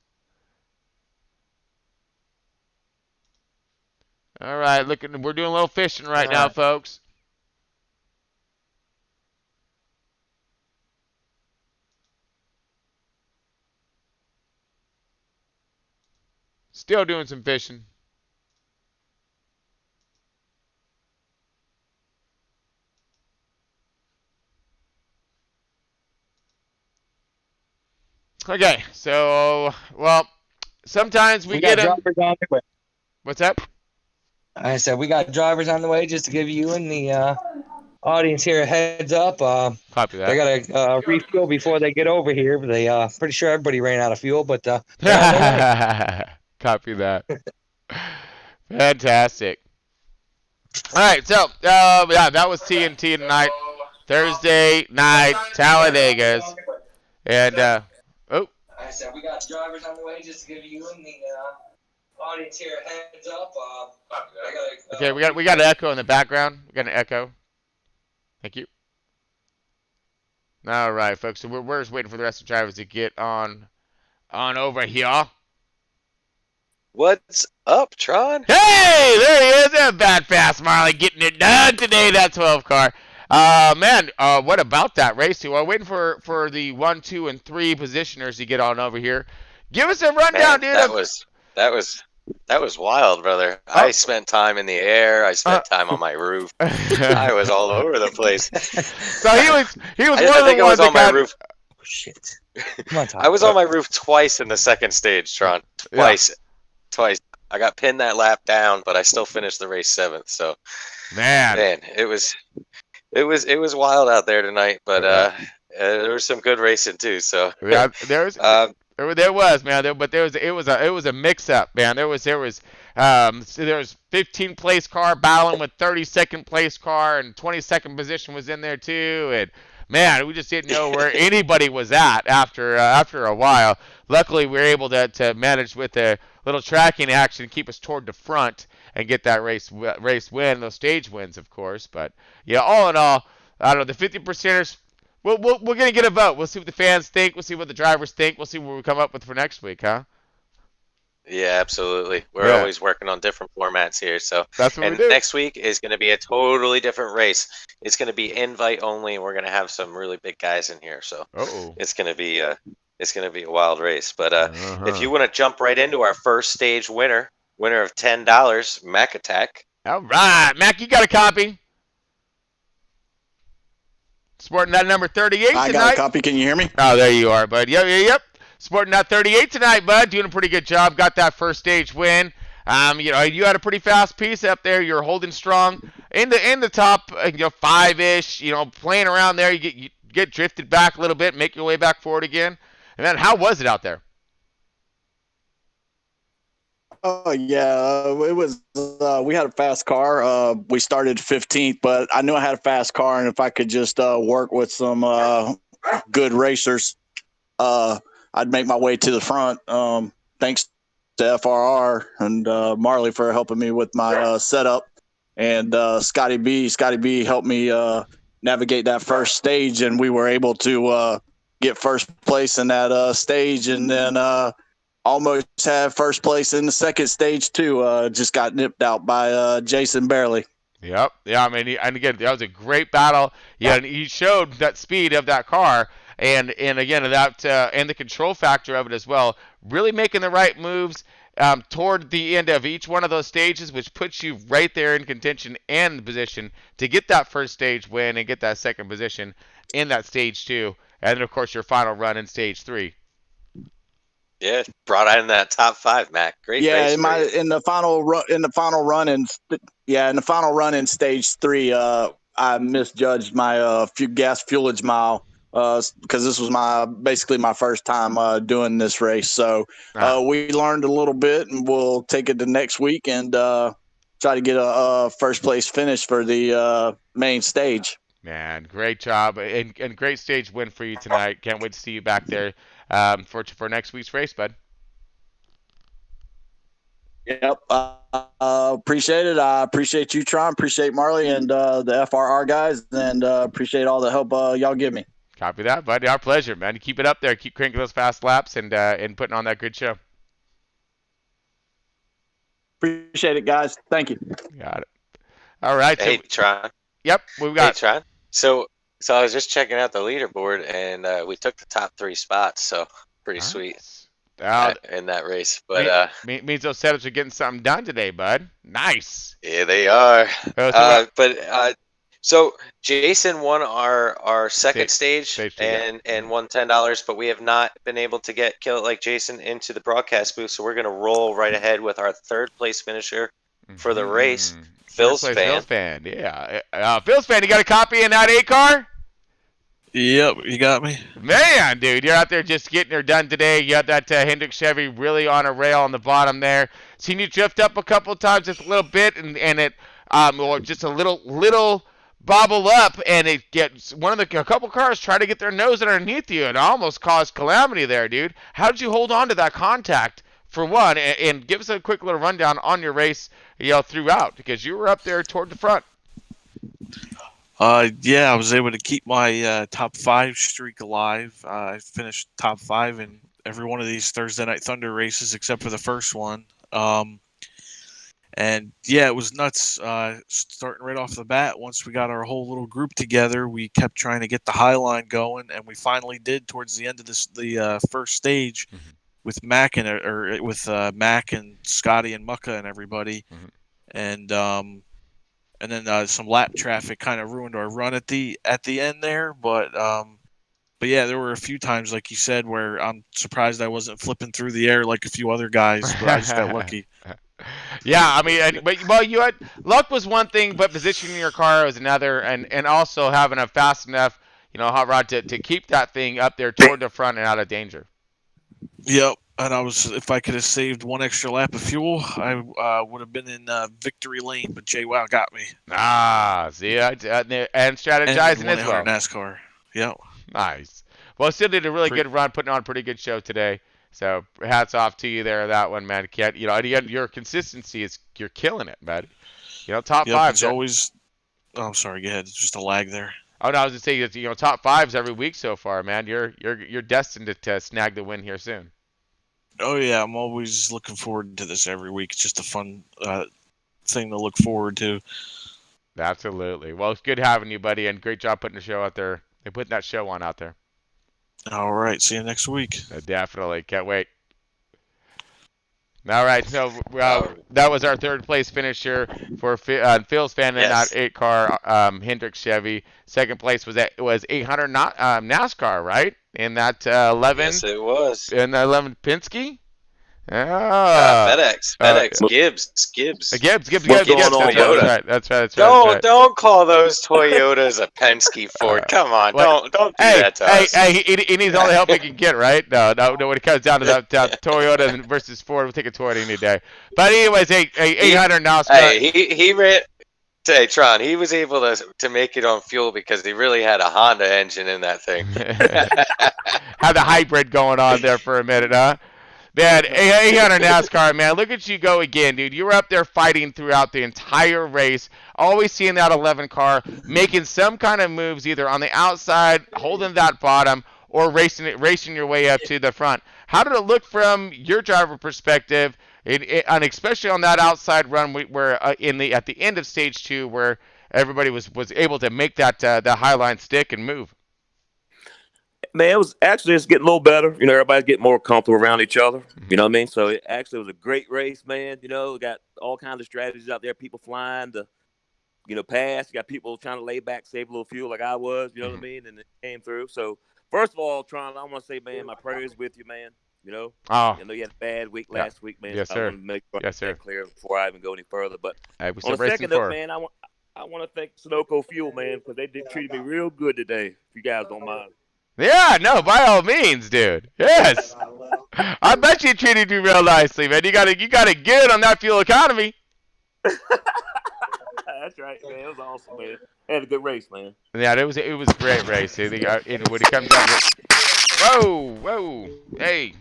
All right, looking. We're doing a little fishing right All now, right. folks. Still doing some fishing. Okay, so well, sometimes we We get got them. drivers on the way. What's up? I said we got drivers on the way just to give you and the audience here a heads up. Copy They that. got to refuel before they get over here. But they pretty sure everybody ran out of fuel, but they're on their way. Copy that. Fantastic. All right, so yeah, that was TNT tonight. Thursday night, Talladega's, and oh, I said we got drivers on the way just to give you and the audience here a heads up. okay, we got an echo in the background. We got an echo. Thank you. All right, folks. So we're just waiting for the rest of the drivers to get on over here. What's up, Tron? Hey, there he is. That bad fast Marley getting it done today. That 12 car. Man, what about that race? Too? We're waiting for the 1, 2, and 3 positioners to get on over here. Give us a rundown, Man, dude. that was wild, brother. I spent time in the air. I spent time on my roof. I was all over the place. So he was I think I was on my roof. Oh, shit. Come on, Tom. I was on my roof twice in the second stage, Tron. Twice. I got pinned that lap down, but I still finished the race 7th. So, man, it was wild out there tonight. But there was some good racing too. So yeah, there was, man. It was a mix up, man. There was 15th place car battling with 32nd place car, and 22nd position was in there too, and man, we just didn't know where anybody was at after a while. Luckily, we were able to manage with a little tracking action, keep us toward the front, and get that race win, those stage wins, of course. But yeah, all in all, I don't know, the 50%ers. We're gonna get a vote. We'll see what the fans think. We'll see what the drivers think. We'll see what we come up with for next week, huh? yeah, absolutely. We're always working on different formats here. So that's what we and do. next week is going to be a totally different race. It's going to be invite only. We're going to have some really big guys in here. So it's going to be a wild race. But if you want to jump right into our first stage winner of $10, Mac Attack. All right, Mac, you got a copy. Sporting that number 38 tonight. I got a copy. Can you hear me? Oh, there you are, bud. Yep. Sporting that 38 tonight, bud. Doing a pretty good job. Got that first stage win. You had a pretty fast piece up there. You're holding strong in the top, 5-ish. Playing around there. You get drifted back a little bit, make your way back forward again. And then, how was it out there? Oh yeah, it was. We had a fast car. We started 15th, but I knew I had a fast car, and if I could just work with some good racers, I'd make my way to the front. Thanks to FRR and Marley for helping me with my setup, and Scotty B helped me navigate that first stage, and we were able to get first place in that stage, and then almost had first place in the second stage too. Just got nipped out by Jason barely. Yep. Yeah, I mean, and again, that was a great battle. Yeah, and he showed that speed of that car, and again, that and the control factor of it as well. Really making the right moves toward the end of each one of those stages, which puts you right there in contention and position to get that first stage win and get that second position in that stage 2, and then of course your final run in stage 3. Yeah, brought in that top 5, Mac. Great race. In the final run in stage 3, I misjudged my gas fuelage mile because this was basically my first time doing this race. So we learned a little bit, and we'll take it to next week and try to get a first place finish for the main stage. Man, great job and great stage win for you tonight. Can't wait to see you back there for next week's race, bud. Yep. Appreciate it. I appreciate you, Tron. Appreciate Marley and the FRR guys, and appreciate all the help y'all give me. Copy that, buddy. Our pleasure, man. Keep it up there. Keep cranking those fast laps and putting on that good show. Appreciate it, guys. Thank you. Got it. All right. Hey, Tron. Yep. What we got? Hey, Tron. So I was just checking out the leaderboard, and we took the top 3 spots. So pretty sweet in that race. But means those setups are getting something done today, bud. Nice. Yeah, they are. So Jason won our second stage and won $10, but we have not been able to get Kill It Like Jason into the broadcast booth. So we're gonna roll right ahead with our 3rd place finisher for the race. Phil's fan. Yeah. Phil's fan, you got a copy in that 8 car? Yep, you got me. Man, dude, you're out there just getting her done today. You got that Hendrick Chevy really on a rail on the bottom there. Seen you drift up a couple of times, just a little bit, and it or just a little bobble up, and it gets a couple cars try to get their nose underneath you, and almost caused calamity there, dude. How did you hold on to that contact? For one, and give us a quick little rundown on your race, throughout, because you were up there toward the front. Yeah, I was able to keep my top 5 streak alive. I finished top 5 in every one of these Thursday Night Thunder races except for the first one. And yeah, it was nuts. Starting right off the bat, once we got our whole little group together, we kept trying to get the high line going, and we finally did towards the end of the first stage. Mm-hmm. With Mac Mac and Scotty and Mucka and everybody, and then some lap traffic kind of ruined our run at the end there. But yeah, there were a few times, like you said, where I'm surprised I wasn't flipping through the air like a few other guys, but I just got lucky. Yeah, I mean, you had luck was one thing, but positioning your car was another, and also having a fast enough, hot rod to keep that thing up there toward the front and out of danger. Yep, and if I could have saved one extra lap of fuel, I would have been in victory lane, but JWoww got me. See, and strategizing and as well. NASCAR, yep. Nice. Well, still did a really good run, putting on a pretty good show today. So hats off to you there, that one, man. Your consistency you're killing it, buddy. Top 5. It's always. Oh, I'm sorry. Go ahead. It's just a lag there. Oh no, I was just saying, top 5s every week so far, man. You're destined to snag the win here soon. Oh yeah, I'm always looking forward to this every week. It's just a fun thing to look forward to. Absolutely. Well, it's good having you, buddy, and great job putting the show out there. They putting that show on out there. All right, see you next week. Definitely, can't wait. All right, so that was our 3rd place finisher for Phil's fan in that 8 car Hendrick Chevy. 2nd place was 800 NASCAR, right? In that 11. Yes, it was. In the 11 Penske. FedEx, Gibbs. Gibbs. Toyota. That's right. Don't call those Toyotas a Penske Ford. Come on, don't do that to us. Hey, he needs all the help he can get, right? No. When it comes down to that Toyota versus Ford, we'll take a Toyota any day. But anyways, 800 NASCAR. Hey, he ran. Hey, Tron, he was able to make it on fuel because he really had a Honda engine in that thing. Had the hybrid going on there for a minute, huh? Man, 800 NASCAR, man, look at you go again, dude. You were up there fighting throughout the entire race, always seeing that 11 car, making some kind of moves either on the outside, holding that bottom, or racing your way up to the front. How did it look from your driver perspective, and especially on that outside run where at the end of stage 2, where everybody was able to make that high line stick and move? Man, it was actually just getting a little better. Everybody's getting more comfortable around each other. You know what I mean? So it actually was a great race, man. We got all kinds of strategies out there. People flying to, pass. You got people trying to lay back, save a little fuel like I was. You know what I mean? And it came through. So first of all, Tron, I want to say, man, my prayers with you, man. You know, Oh, I know you had a bad week last week, man. yes, So I sir. want to make sure Yes, sir. that clear before I even go any further. But Hey, we on a still racing second note, for. man, I want to thank Sunoco Fuel, man, because they did treated me real good today. If you guys don't mind. Yeah, no, by all means, dude. Yes. I bet you treated you real nicely, man. You gotta get on that fuel economy. That's right, man. It was awesome, man. Had a good race, man. Yeah, it was a great race. And when it comes down to whoa, hey,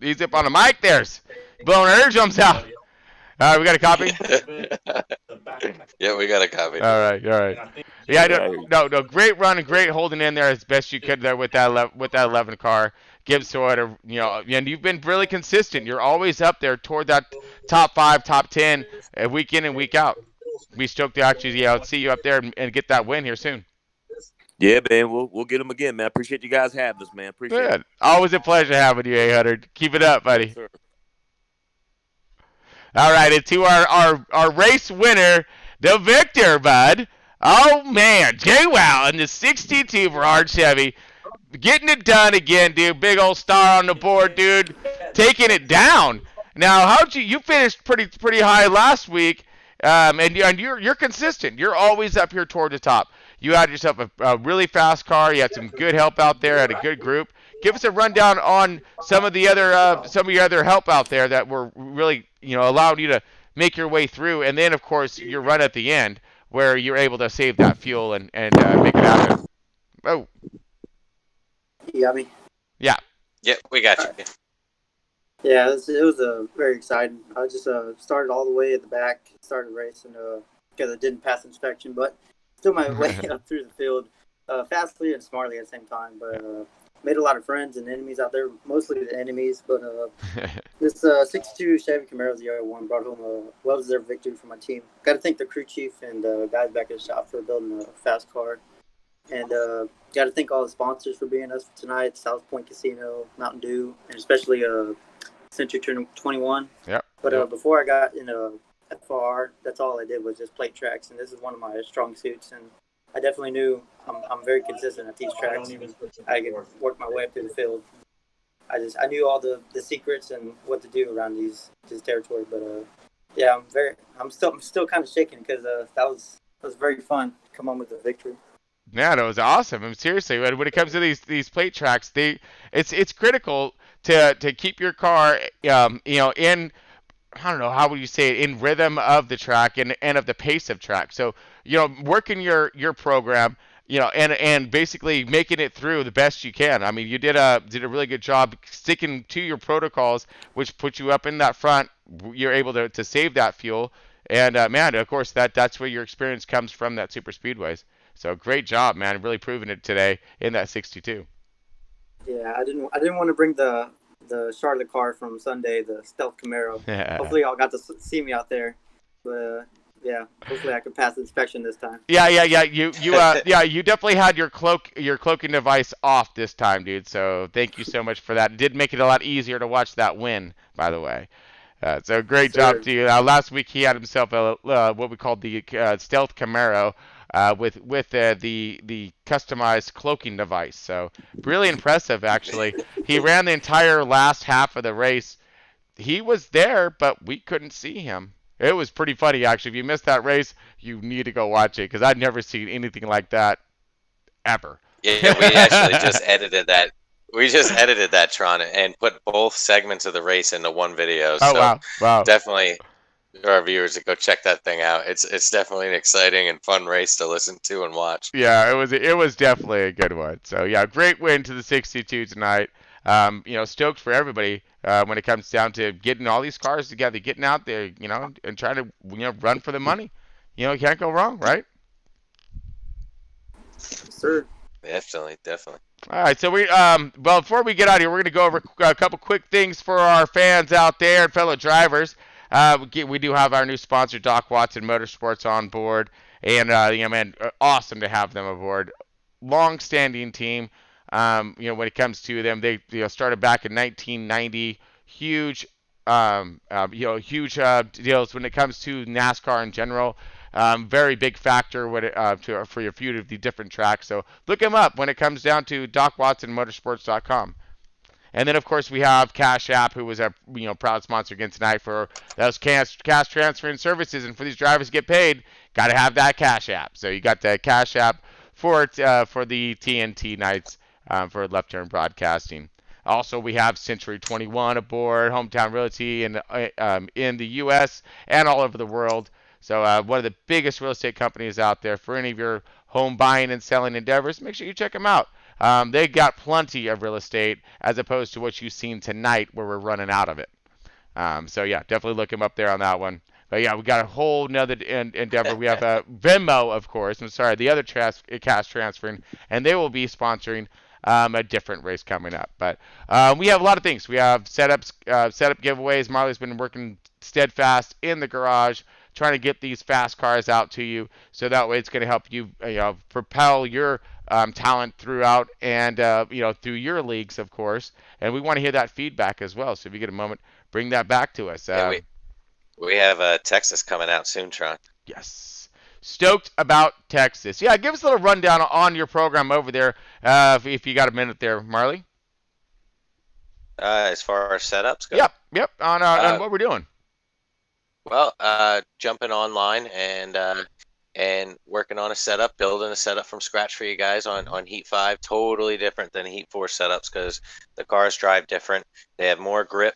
he's up on the mic. There's blowing air jumps out. All right, we got a copy. Yeah, we got a copy. All right. Yeah, no, great run and great holding in there as best you could there with that 11 car. Gibbs sort of, and you've been really consistent. You're always up there toward that top 5, top 10, week in and week out. We stoked to actually, see you up there and get that win here soon. Yeah, man, we'll get them again, man. I appreciate you guys having us, man. Appreciate it. Always a pleasure having you, 800. Keep it up, buddy. Yes, sir. All right, and to our race winner, the victor, bud. Oh, man, J-Wow in the 62 for Hard Chevy. Getting it done again, dude. Big old star on the board, dude. Taking it down. Now, how'd you finished pretty high last week, and you're consistent. You're always up here toward the top. You had yourself a really fast car. You had some good help out there. Had a good group. Give us a rundown on some of your other help out there that were really allowed you to make your way through, and then of course your run at the end where you're able to save that fuel and make it happen. Oh, you got me? Yeah. Yeah, we got you. Yeah, it was very exciting. I just started all the way at the back, started racing because I didn't pass inspection, but still my way up through the field fastly and smartly at the same time. But made a lot of friends and enemies out there, mostly the enemies. But this 62 Chevy Camaro ZR1 brought home a well-deserved victory for my team. Got to thank the crew chief and guys back at the shop for building a fast car. And got to thank all the sponsors for being us tonight, South Point Casino, Mountain Dew, and especially Century 21. Yep. But before I got in FR, that's all I did was just plate tracks, and this is one of my strong suits. And I definitely knew I'm very consistent at these tracks. And I could work my way up through the field. I knew all the secrets and what to do around this territory. But yeah, I'm still kind of shaking because that was very fun to come home with a victory. Yeah, that was awesome. I mean, seriously, when it comes to these plate tracks, it's critical to keep your car, in, I don't know, how would you say it, in rhythm of the track and of the pace of track. So, working your program, and basically making it through the best you can. I mean, you did a really good job sticking to your protocols, which put you up in that front. You're able to save that fuel, and man, of course, that's where your experience comes from, that super speedways. So great job, man! Really proving it today in that 62. Yeah, I didn't want to bring the Charlotte car from Sunday, the Stealth Camaro. Yeah. Hopefully, y'all got to see me out there. But yeah, hopefully I can pass the inspection this time. Yeah. You you definitely had your cloaking device off this time, dude. So thank you so much for that. It did make it a lot easier to watch that win, by the way. So great job to you. Last week he had himself what we called the Stealth Camaro. With the customized cloaking device. So really impressive, actually. He ran the entire last half of the race. He was there, but we couldn't see him. It was pretty funny, actually. If you missed that race, you need to go watch it because I'd never seen anything like that ever. Yeah, we actually just edited that. We just edited that, Tron, and put both segments of the race into one video. Oh, so wow. Definitely our viewers to go check that thing out. It's definitely an exciting and fun race to listen to and watch. Yeah, it was definitely a good one. So yeah, great win to the 62 tonight. Stoked for everybody when it comes down to getting all these cars together, getting out there, and trying to run for the money. You can't go wrong, right? Sir. Definitely. All right, so before we get out of here, we're going to go over a couple quick things for our fans out there and fellow drivers. We do have our new sponsor, Doc Watson Motorsports, on board, and man, awesome to have them aboard. Long-standing team. When it comes to them, they started back in 1990. Huge deals when it comes to NASCAR in general. Very big factor for your few of the different tracks. So look them up when it comes down to DocWatsonMotorsports.com. And then, of course, we have Cash App, who was a proud sponsor again tonight for those cash transfer and services. And for these drivers to get paid, got to have that Cash App. So you got the Cash App for the TNT nights for Left Turn Broadcasting. Also, we have Century 21 aboard, Hometown Realty in the U.S. and all over the world. So one of the biggest real estate companies out there for any of your home buying and selling endeavors. Make sure you check them out. They got plenty of real estate as opposed to what you've seen tonight where we're running out of it. So, yeah, definitely look them up there on that one. But, yeah, we got a whole nother endeavor. We have Venmo, of course. I'm sorry, the other cash transferring, and they will be sponsoring a different race coming up. But we have a lot of things. We have setup giveaways. Marley's been working steadfast in the garage trying to get these fast cars out to you, so that way it's going to help you, propel your talent throughout and through your leagues, of course. And we want to hear that feedback as well. So if you get a moment, bring that back to us. We have Texas coming out soon, Tron. Yes. Stoked about Texas. Yeah, give us a little rundown on your program over there, if you got a minute there, Marley. As far as setups go? Yep. On what we're doing. Well, jumping online and working on a setup, building a setup from scratch for you guys on Heat 5. Totally different than Heat 4 setups because the cars drive different. They have more grip,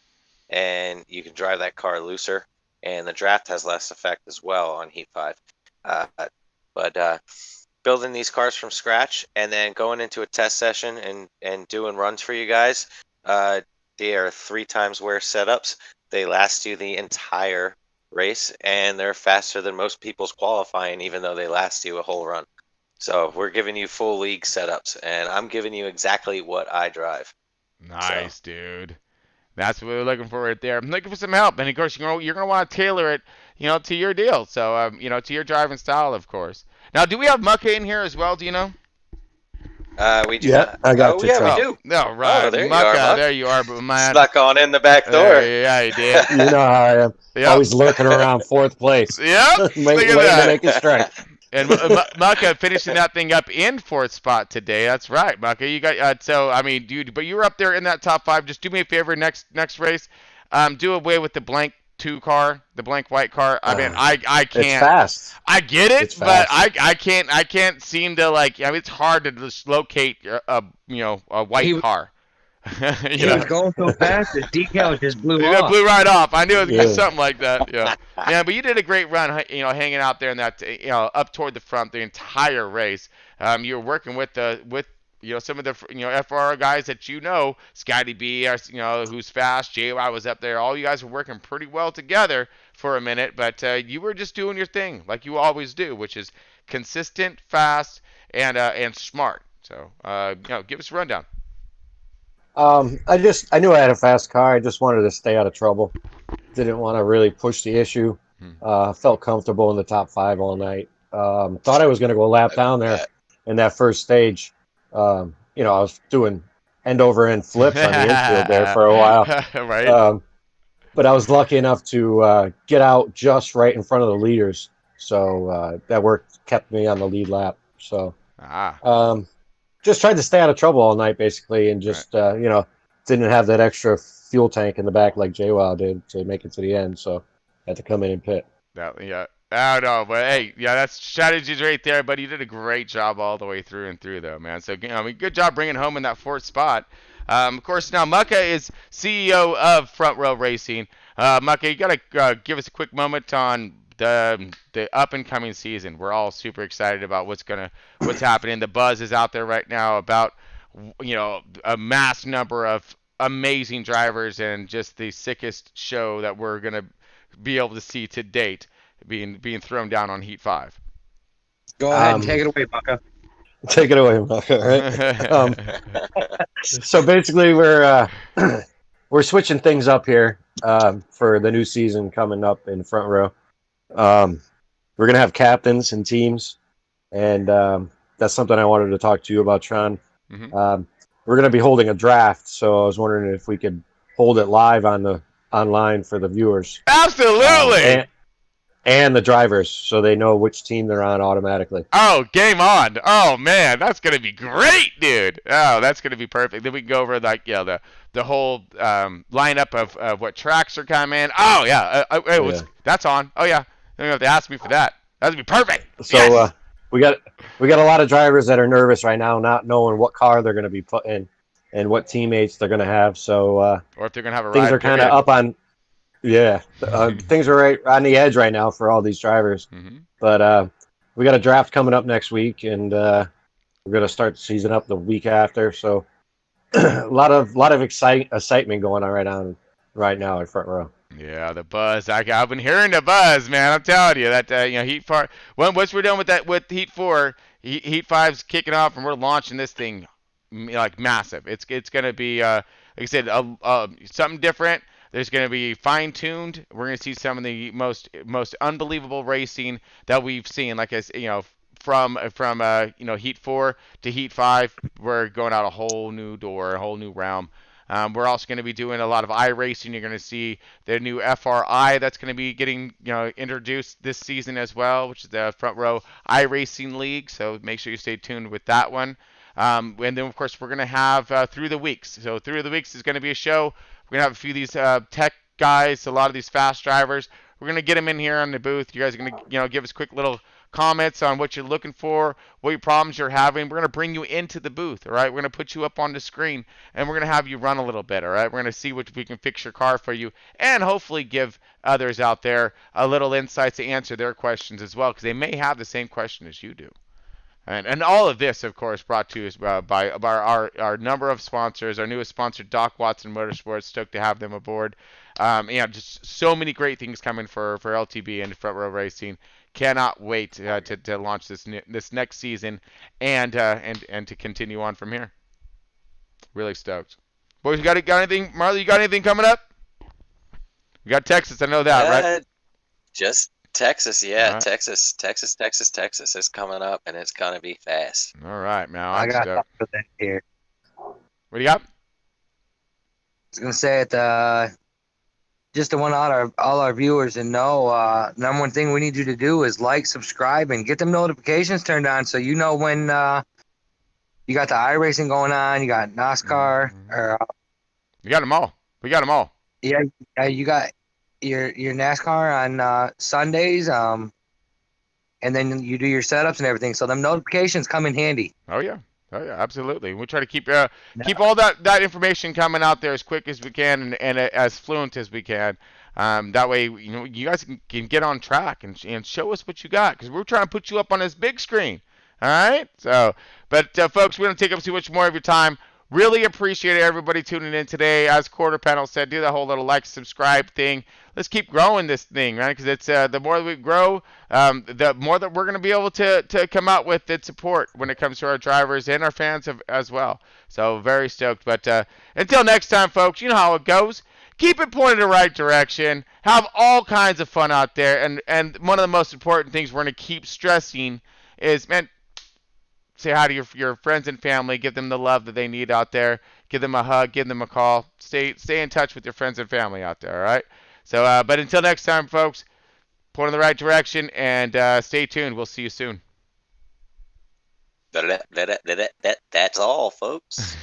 and you can drive that car looser. And the draft has less effect as well on Heat 5. But building these cars from scratch and then going into a test session and doing runs for you guys, they are 3 times wear setups. They last you the entire race, and they're faster than most people's qualifying, even though they last you a whole run. So we're giving you full league setups, and I'm giving you exactly what I drive. Nice, dude. That's what we're looking for right there. I'm looking for some help, and of course, you're gonna want to tailor it, to your deal. So, to your driving style, of course. Now, do we have Mucka in here as well? Do you know? We do. Yeah, I got you. Yeah, we do. No, right. There Mucka, you are, there you are, but man. Snuck on in the back door. Yeah, he did. You know how I am. Yep. Always lurking around fourth place. Yep. Waiting to make a strike. And Mucka finishing that thing up in 4th spot today. That's right, Mucka. You got dude. But you were up there in that top 5. Just do me a favor. Next race, do away with the blank 2 car, the blank white car. I mean, I can't. It's fast. I get it, but I can't seem to it's hard to just locate a white car. He was going so fast, the decal just blew off. It blew right off. I knew it was gonna be something like that. Yeah. Yeah, but you did a great run, hanging out there in that, up toward the front the entire race. You were working with some of the FR guys that Scotty B, who's fast. JY was up there. All you guys were working pretty well together for a minute, but you were just doing your thing like you always do, which is consistent, fast, and smart. So, give us a rundown. I knew I had a fast car. I just wanted to stay out of trouble. Didn't want to really push the issue. Felt comfortable in the top 5 all night. Thought I was going to go a lap down there in that first stage. I was doing end over end flips on the infield there for a while. Right. But I was lucky enough to get out just right in front of the leaders. So that kept me on the lead lap. So just tried to stay out of trouble all night, basically, and just didn't have that extra fuel tank in the back like JWoww did to make it to the end. So had to come in and pit. Yeah. I don't know, but hey, that's strategies right there. But you did a great job all the way through and through, though, man. So good job bringing home in that 4th spot. Of course, now Mucka is CEO of Front Row Racing. Mucka, you gotta give us a quick moment on the up and coming season. We're all super excited about what's happening. The buzz is out there right now about a mass number of amazing drivers and just the sickest show that we're gonna be able to see to date being thrown down on Heat 5. Go ahead and take it away, Mucka. Take it away, Mucka. All right. So basically, we're switching things up here for the new season coming up in Front Row. We're gonna have captains and teams, and that's something I wanted to talk to you about, Tron. Mm-hmm. We're gonna be holding a draft, so I was wondering if we could hold it live online for the viewers. Absolutely. and the drivers, so they know which team they're on automatically. Oh, game on! Oh man, that's gonna be great, dude. Oh, that's gonna be perfect. Then we can go over like the whole lineup of what tracks are coming. Oh yeah, that's on. Oh yeah, you don't have to ask me for that. That'd be perfect. So yes. we got a lot of drivers that are nervous right now, not knowing what car they're going to be put in and what teammates they're going to have. So or if they're going to have a things ride. Are kind of up on. Yeah, things are right on the edge right now for all these drivers. Mm-hmm. But we got a draft coming up next week, and we're going to start the season up the week after. So a lot of excitement going on right now in front row. Yeah, the buzz. I've been hearing the buzz, man. I'm telling you that Heat 4. Once we're done with Heat 4, Heat 5's kicking off, and we're launching this thing like massive. It's gonna be like I said, something different. There's going to be fine-tuned. We're going to see some of the most unbelievable racing that we've seen. Like I from Heat 4 to Heat 5, we're going out a whole new door, a whole new realm. We're also going to be doing a lot of iRacing. You're going to see the new FRI that's going to be getting introduced this season as well, which is the Front Row iRacing League. So make sure you stay tuned with that one. And then of course we're going to have Through the Weeks. So Through the Weeks is going to be a show. We're going to have a few of these tech guys, a lot of these fast drivers. We're going to get them in here on the booth. You guys are going to give us quick little comments on what you're looking for, what your problems you're having. We're going to bring you into the booth, all right? We're going to put you up on the screen, and we're going to have you run a little bit, all right? We're going to see what we can fix your car for you, and hopefully give others out there a little insights to answer their questions as well, because they may have the same question as you do. And all of this, of course, brought to us by our number of sponsors. Our newest sponsor, Doc Watson Motorsports. Stoked to have them aboard. Just so many great things coming for LTB and Front Row Racing. Cannot wait to launch this next season and to continue on from here. Really stoked. Boys, you got anything? Marley, you got anything coming up? We got Texas. I know that, right? Just Texas, yeah. Right. Texas is coming up, and it's gonna be fast. All right, man. I got something here. What do you got? I was gonna say it. Just to want all our viewers to know, number one thing we need you to do is like, subscribe, and get them notifications turned on so you know when you got the iRacing going on, you got NASCAR, or you got them all. We got them all. Yeah, you got your NASCAR on Sundays, and then you do your setups and everything. So them notifications come in handy. Oh yeah, absolutely. We try to keep all that information coming out there as quick as we can and as fluent as we can. That way, you guys can get on track and show us what you got, because we're trying to put you up on this big screen. All right. So, but folks, we don't take up too much more of your time. Really appreciate everybody tuning in today. As Quarter Panel said, do that whole little like, subscribe thing. Let's keep growing this thing, right? Because it's the more that we grow, the more that we're going to be able to come out with its support when it comes to our drivers and our fans as well. So very stoked. But until next time, folks, you know how it goes. Keep it pointed in the right direction. Have all kinds of fun out there. And one of the most important things we're going to keep stressing is, man, say hi to your friends and family. Give them the love that they need out there. Give them a hug. Give them a call. Stay in touch with your friends and family out there, all right? So, but until next time, folks, point in the right direction, and stay tuned. We'll see you soon. That's all, folks.